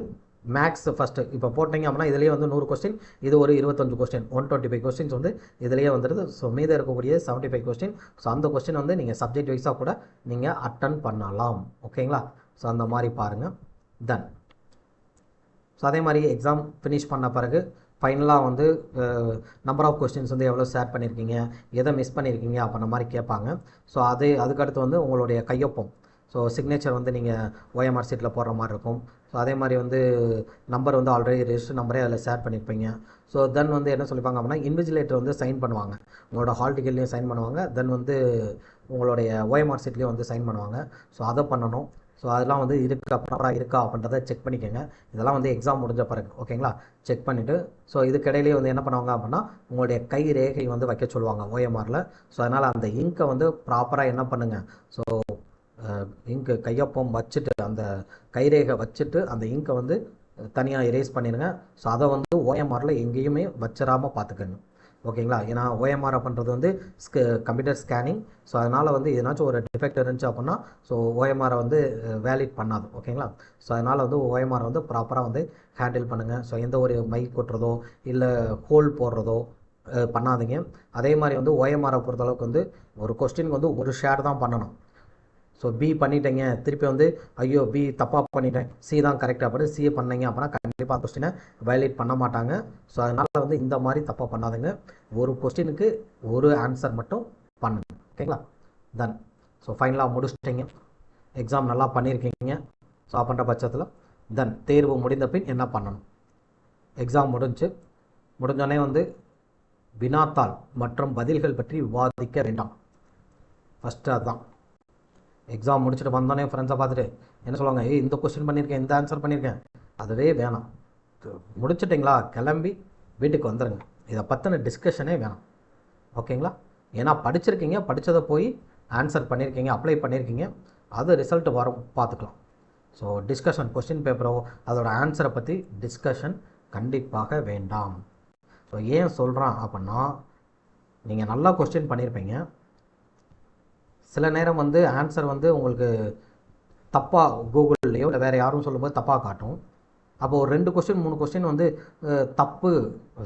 marks first இப்போ போட்டிங்க அப்படின்னா இதுலேயே வந்து 100 கொஸ்டின், இது ஒரு 25 கொஸ்டின், 125 கொஸ்டின்ஸ் வந்து இதுலேயே வந்துடுது. ஸோ மீதம் இருக்கக்கூடிய 75 கொஸ்டின். ஸோ அந்த கொஸ்டின் வந்து நீங்கள் சப்ஜெக்ட் வைஸாக கூட நீங்கள் அட்டன் பண்ணலாம். ஓகேங்களா? ஸோ அந்த மாதிரி பாருங்கள். தென் ஸோ அதே மாதிரி எக்ஸாம் ஃபினிஷ் பண்ண பிறகு ஃபைனலாக வந்து நம்பர் ஆஃப் கொஸ்டின்ஸ் வந்து எவ்வளோ ஷேர் பண்ணியிருக்கீங்க, எதை மிஸ் பண்ணியிருக்கீங்க அப்படின்ற மாதிரி கேட்பாங்க. ஸோ அதுக்கடுத்து வந்து உங்களுடைய கையொப்பம், ஸோ சிக்னேச்சர் வந்து நீங்கள் ஓஎம்ஆர் சீட்டில் போடுற மாதிரி இருக்கும். ஸோ அதே மாதிரி வந்து நம்பர் வந்து ஆல்ரெடி ரெஜிஸ்டர் நம்பரே அதில் ஷேர் பண்ணியிருப்பீங்க. ஸோ தென் வந்து என்ன சொல்லிப்பாங்க அப்படின்னா இன்விஜிலேட்டர் வந்து சைன் பண்ணுவாங்க, உங்களோட ஹால் டிக்கெட்லேயும் சைன் பண்ணுவாங்க, தென் வந்து உங்களுடைய ஓஎம்ஆர் சீட்லேயும் வந்து சைன் பண்ணுவாங்க. ஸோ அதை பண்ணணும். ஸோ அதெல்லாம் வந்து ப்ராப்பராக இருக்கா அப்படின்றத செக் பண்ணிக்கோங்க. இதெல்லாம் வந்து எக்ஸாம் முடிஞ்ச பிறகு. ஓகேங்களா? செக் பண்ணிவிட்டு ஸோ இதுக்கிடையிலேயே வந்து என்ன பண்ணுவாங்க அப்படின்னா உங்களுடைய கை ரேகை வந்து வைக்க சொல்லுவாங்க ஓஎம்ஆரில். ஸோ அதனால் அந்த இங்கை வந்து ப்ராப்பராக என்ன பண்ணுங்கள், ஸோ இங்கு கையொப்பம் வச்சுட்டு அந்த கைரேகை வச்சுட்டு அந்த இங்கை வந்து தனியாக எரேஸ் பண்ணிடுங்க. ஸோ அதை வந்து ஓஎம்ஆரில் எங்கேயுமே வச்சிடாமல் பார்த்துக்கணும். ஓகேங்களா? ஏன்னா ஓஎம்ஆர் அப்படின்றது வந்து கம்ப்யூட்டர் ஸ்கேனிங். ஸோ அதனால் வந்து எதனாச்சும் ஒரு டிஃபெக்ட் இருந்துச்சு அப்படின்னா ஸோ ஓஎம்ஆரை வந்து வேலிட் பண்ணாது. ஓகேங்களா? ஸோ அதனால் வந்து ஓஎம்ஆர் வந்து ப்ராப்பராக வந்து ஹேண்டில் பண்ணுங்கள். ஸோ எந்த ஒரு மை கொட்டுறதோ இல்லை ஹோல் போடுறதோ பண்ணாதீங்க. அதே மாதிரி வந்து ஓஎம்ஆரை பொறுத்தளவுக்கு வந்து ஒரு கொஸ்டினுக்கு வந்து ஒரு ஷேர் தான் பண்ணணும். ஸோ பி பண்ணிட்டேங்க, திருப்பி வந்து ஐயோ பி தப்பாக பண்ணிட்டேன், சி தான் கரெக்டாக பண்ணி சிஏ பண்ணீங்க அப்படின்னா கண்டிப்பாக கொஸ்டினை வேலிட் பண்ண மாட்டாங்க. ஸோ அதனால் வந்து இந்த மாதிரி தப்பாக பண்ணாதுங்க. ஒரு கொஸ்டினுக்கு ஒரு ஆன்சர் மட்டும் பண்ணுங்க. ஓகேங்களா? தென் ஸோ ஃபைனலாக முடிச்சிட்டிங்க. எக்ஸாம் நல்லா பண்ணியிருக்கீங்க. ஸோ அப்படின்ற பட்சத்தில் தென் தேர்வு முடிந்த பின் என்ன பண்ணணும்? எக்ஸாம் முடிஞ்சோடனே வந்து வினாத்தாள் மற்றும் பதில்கள் பற்றி விவாதிக்க வேண்டாம். ஃபஸ்ட்டு அதுதான். எக்ஸாம் முடிச்சுட்டு வந்தோடனே ஃப்ரெண்ட்ஸை பார்த்துட்டு என்ன சொல்லுவாங்க, இந்த கொஸ்டின் பண்ணியிருக்கேன், இந்த ஆன்சர் பண்ணியிருக்கேன், அதுவே வேணாம். முடிச்சிட்டிங்களா, கிளம்பி வீட்டுக்கு வந்துடுங்க. இதை பற்றின டிஸ்கஷனே வேணாம். ஓகேங்களா? ஏன்னா படிச்சிருக்கீங்க, படித்ததை போய் ஆன்சர் பண்ணியிருக்கீங்க, அப்ளை பண்ணியிருக்கீங்க, அது ரிசல்ட் வரும், பார்த்துக்கலாம். ஸோ டிஸ்கஷன், கொஸ்டின் பேப்பரோ அதோட ஆன்சரை பற்றி டிஸ்கஷன் கண்டிப்பாக வேண்டாம். ஸோ ஏன் சொல்கிறான் அப்படின்னா, நீங்கள் நல்லா கொஸ்டின் பண்ணியிருப்பீங்க, சில நேரம் வந்து ஆன்சர் வந்து உங்களுக்கு தப்பாக கூகுள்லேயோ இல்லை வேறு யாரும் சொல்லும்போது தப்பாக காட்டும். அப்போ ஒரு 2 கொஸ்டின் 3 கொஸ்டின் வந்து தப்பு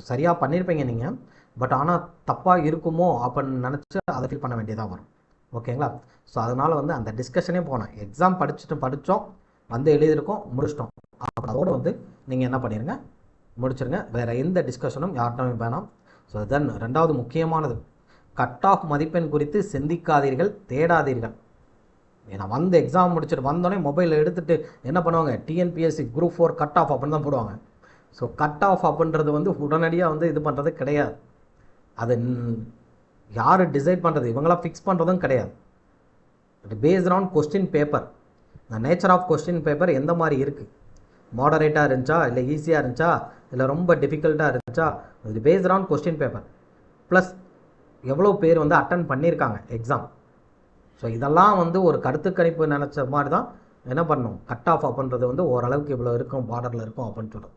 சரியாக பண்ணியிருப்பீங்க நீங்கள், பட் ஆனால் தப்பாக இருக்குமோ அப்படின்னு நினச்சி அதை ஃபீல் பண்ண வேண்டியதாக வரும். ஓகேங்களா? ஸோ அதனால் வந்து அந்த டிஸ்கஷனே போனேன். எக்ஸாம் படித்தோம், வந்து எழுதியிருக்கோம், முடிச்சிட்டோம். அதோடு வந்து நீங்கள் என்ன பண்ணிடுங்க, முடிச்சிருங்க. வேறு எந்த டிஸ்கஷனும் யார்கிட்டும் வேணாம். ஸோ தென் 2வது முக்கியமானது, கட் ஆஃப் மதிப்பெண் குறித்து சிந்திக்காதீர்கள், தேடாதீர்கள். ஏன்னா வந்து எக்ஸாம் முடிச்சுட்டு வந்தோடனே மொபைல் எடுத்துகிட்டு என்ன பண்ணுவாங்க, டிஎன்பிஎஸ்சி குரூப் 4 கட் ஆஃப் அப்படின்னு தான் போடுவாங்க. ஸோ கட் ஆஃப் அப்படின்றது வந்து உடனடியாக வந்து இது பண்ணுறது கிடையாது. அது யார் டிசைட் பண்ணுறது, இவங்களாம் ஃபிக்ஸ் பண்ணுறதும் கிடையாது. It based on question paper. இந்த நேச்சர் ஆஃப் கொஸ்டின் பேப்பர் எந்த மாதிரி இருக்குது, மாடரேட்டாக இருந்துச்சா, இல்லை ஈஸியாக இருந்துச்சா, இல்லை ரொம்ப டிஃபிகல்ட்டாக இருந்துச்சா, இது based on question paper. Plus எவ்வளோ பேர் வந்து அட்டன் பண்ணியிருக்காங்க எக்ஸாம். ஸோ இதெல்லாம் வந்து ஒரு கருத்து கணிப்பு நினச்ச மாதிரி தான் என்ன பண்ணணும், கட் ஆஃப் அப்படின்றது வந்து ஓரளவுக்கு இவ்வளோ இருக்கும், பார்டரில் இருக்கும் அப்படின்னு சொல்கிறோம்.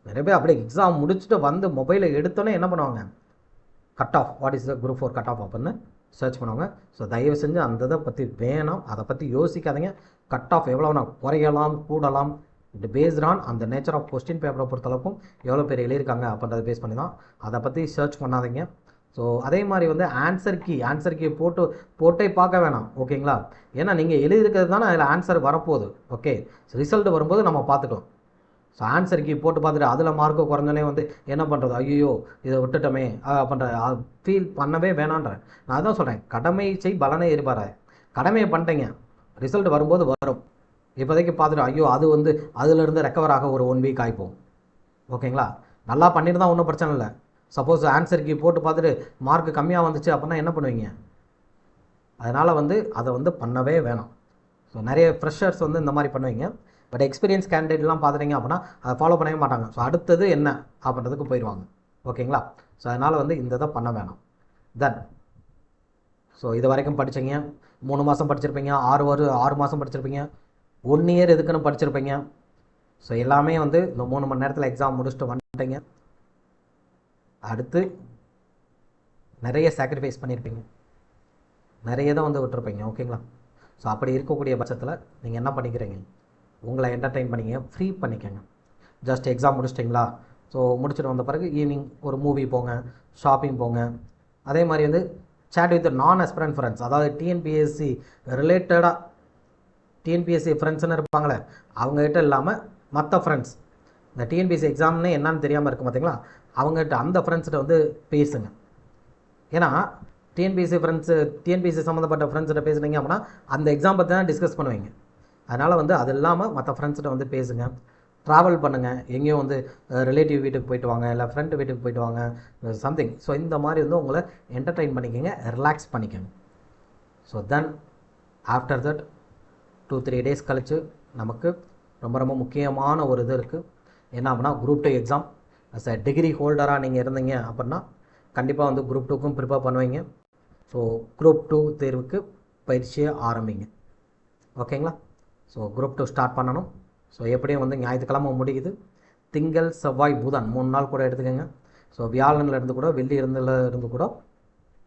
நிறைய பேர் அப்படியே எக்ஸாம் முடிச்சுட்டு வந்து மொபைலை எடுத்தோன்னே என்ன பண்ணுவாங்க, cut off, what is the group 4 cut of அப்படின்னு சர்ச் பண்ணுவாங்க. ஸோ தயவு செஞ்சு அந்த இதை பற்றி வேணாம், அதை பற்றி யோசிக்காதீங்க. கட் ஆஃப் எவ்வளோனா குறையலாம், கூடலாம். இது பேஸ்ட் ஆன் அந்த நேச்சர் ஆஃப் கொஸ்டின் பேப்பரை பொறுத்தளவுக்கும் எவ்வளோ பேர் எழுதியிருக்காங்க அப்படின்றத பேஸ் பண்ணி தான். அதை பற்றி சர்ச் பண்ணாதீங்க. ஸோ அதே மாதிரி வந்து ஆன்சர் கீ போட்டே பார்க்க வேணாம். ஓகேங்களா? ஏன்னா நீங்கள் எழுதியிருக்கிறது தானே அதில் ஆன்சர் வரப்போகுது. ஓகே, ரிசல்ட் வரும்போது நம்ம பார்த்துக்கலாம். ஸோ ஆன்சர் கீ போட்டு பார்த்துட்டு அதில் மார்க்கு குறைஞ்சோன்னே வந்து என்ன பண்ணுறது, ஐயோ இதை விட்டுட்டோமே அப்படின்ற ஃபீல் பண்ணவே வேணான்றேன். நான் அதான் சொல்கிறேன், கடமை செய் பலனை எதிர்பாராது. கடமையை பண்ணிட்டீங்க, ரிசல்ட் வரும்போது வரும். இப்போதைக்கு பார்த்துட்டு ஐயோ அது வந்து அதிலிருந்து ரெக்கவர் ஆக ஒரு 1 வீக் ஆகிப்போம். ஓகேங்களா? நல்லா பண்ணிட்டு தான் ஒன்றும் பிரச்சனை இல்லை. சப்போஸ் ஆன்சர் கீ போட்டு பார்த்துட்டு மார்க் கம்மியாக வந்துச்சு அப்படின்னா என்ன பண்ணுவீங்க? அதனால் வந்து அதை வந்து பண்ணவே வேணாம். ஸோ நிறைய ஃப்ரெஷர்ஸ் வந்து இந்த மாதிரி பண்ணுவீங்க. பட் எக்ஸ்பீரியன்ஸ் கேண்டிடேட்லாம் பார்த்துட்டீங்க அப்படின்னா அதை ஃபாலோ பண்ணவே மாட்டாங்க. ஸோ அடுத்தது என்ன அப்படின்றதுக்கு போயிடுவாங்க. ஓகேங்களா? ஸோ அதனால் வந்து இந்த இதை பண்ண வேணாம். தென் ஸோ இது வரைக்கும் படித்தீங்க, 3 மாதம் படிச்சிருப்பீங்க, 6 மாதம் படிச்சிருப்பீங்க, 1 இயர் எதுக்குன்னு படிச்சிருப்பீங்க. ஸோ எல்லாமே வந்து இந்த 3 மணி நேரத்தில் எக்ஸாம் முடிச்சுட்டு வந்துட்டீங்க. அடுத்து நிறைய சாக்ரிஃபைஸ் பண்ணியிருப்பீங்க, நிறைய தான் வந்து விட்டுருப்பீங்க. ஓகேங்களா? ஸோ அப்படி இருக்கக்கூடிய பட்சத்தில் நீங்கள் என்ன பண்ணிக்கிறீங்க, உங்களை என்டர்டெயின் பண்ணிக்கங்க, ஃப்ரீ பண்ணிக்கங்க. ஜஸ்ட் எக்ஸாம் முடிச்சிட்டிங்களா, ஸோ முடிச்சுட்டு வந்த பிறகு ஈவினிங் ஒரு மூவி போங்க, ஷாப்பிங் போங்க. அதே மாதிரி வந்து சேட் வித் நான் அஸ்பிரண்ட் ஃப்ரெண்ட்ஸ், அதாவது டிஎன்பிஎஸ்சி ரிலேட்டடாக டிஎன்பிஎஸ்சி ஃப்ரெண்ட்ஸ்ன்னு இருப்பாங்களே அவங்ககிட்ட இல்லாமல் மற்ற ஃப்ரெண்ட்ஸ், இந்த டிஎன்பிஎஸ்சி எக்ஸாம்னு என்னன்னு தெரியாமல் இருக்கும் பார்த்தீங்களா, அவங்ககிட்ட அந்த ஃப்ரெண்ட்ஸ்கிட்ட வந்து பேசுங்க. ஏன்னா டிஎன்பிஎஸ்சி சம்மந்தப்பட்ட ஃப்ரெண்ட்ஸ்கிட்ட பேசுனீங்க அப்படின்னா அந்த எக்ஸாம் பற்றி தான் டிஸ்கஸ் பண்ணுவீங்க. அதனால் வந்து அது இல்லாமல் மற்ற ஃப்ரெண்ட்ஸ்கிட்ட வந்து பேசுங்க. ட்ராவல் பண்ணுங்கள், எங்கேயும் வந்து ரிலேட்டிவ் வீட்டுக்கு போயிட்டு வாங்க, இல்லை ஃப்ரெண்டு வீட்டுக்கு போயிட்டு வாங்க, சம்திங். ஸோ இந்த மாதிரி வந்து உங்களை என்டர்டெயின் பண்ணிக்கோங்க, ரிலாக்ஸ் பண்ணிக்கோங்க. So then after that 2-3 days கழித்து நமக்கு ரொம்ப ரொம்ப முக்கியமான ஒரு இது இருக்குது. என்ன அப்படின்னா group 2 exam. As a degree ஹோல்டராக நீங்கள் இருந்தீங்க அப்படின்னா கண்டிப்பாக வந்து குரூப் 2க்கும் ப்ரிப்பேர் பண்ணுவீங்க. ஸோ குரூப் 2 தேர்வுக்கு பயிற்சியை ஆரம்பிங்க. ஓகேங்களா? ஸோ குரூப் 2 ஸ்டார்ட் பண்ணணும். ஸோ எப்படியும் வந்து ஞாயிற்றுக்கிழமை முடியுது, திங்கள் செவ்வாய் புதன் 3 நாள் கூட எடுத்துக்கோங்க. ஸோ வியாழன்லேருந்து கூட வெள்ளி இருந்து கூட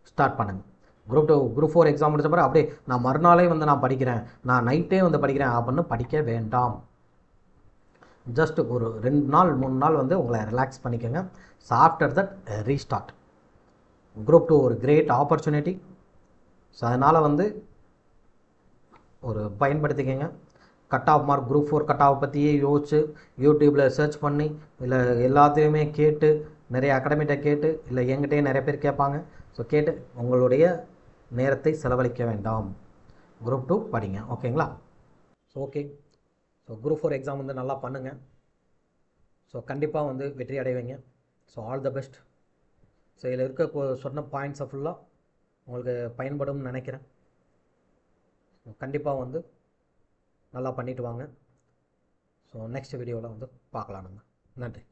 ஸ்டார்ட் பண்ணுங்கள். குரூப் 4 எக்ஸாம் முடிச்ச பிறகு அப்படியே நான் மறுநாளே வந்து நான் படிக்கிறேன், நான் நைட்டே வந்து படிக்கிறேன் அப்படின்னு படிக்க வேண்டாம். ஜஸ்ட் ஒரு 2 நாள் 3 நாள் வந்து உங்களை ரிலாக்ஸ் பண்ணிக்கோங்க. So after that restart. Group 2 ஒரு கிரேட் ஆப்பர்ச்சுனிட்டி. ஸோ அதனால் வந்து ஒரு பயன்படுத்திக்கங்க. Cut off mark group 4 cut off பற்றியே யோசிச்சு யூடியூப்பில் சர்ச் பண்ணி இல்லை எல்லாத்தையுமே கேட்டு நிறைய அகாடமிகிட்ட கேட்டு இல்லை என்கிட்டயே நிறைய பேர் கேட்பாங்க. ஸோ கேட்டு உங்களுடைய நேரத்தை செலவழிக்க வேண்டாம். குரூப் 2 படிங்க. ஓகேங்களா? So okay. So group 4 exam வந்து நல்லா பண்ணுங்கள். ஸோ கண்டிப்பாக வந்து வெற்றி அடைவீங்க. So all the best. So இதில் இருக்க சொன்ன பாயிண்ட்ஸை ஃபுல்லாக உங்களுக்கு பயன்படும்னு நினைக்கிறேன். கண்டிப்பாக வந்து நல்லா பண்ணிவிட்டு வாங்க. ஸோ நெக்ஸ்ட் வீடியோவில் வந்து பார்க்கலாம் நம்ம. நன்றி.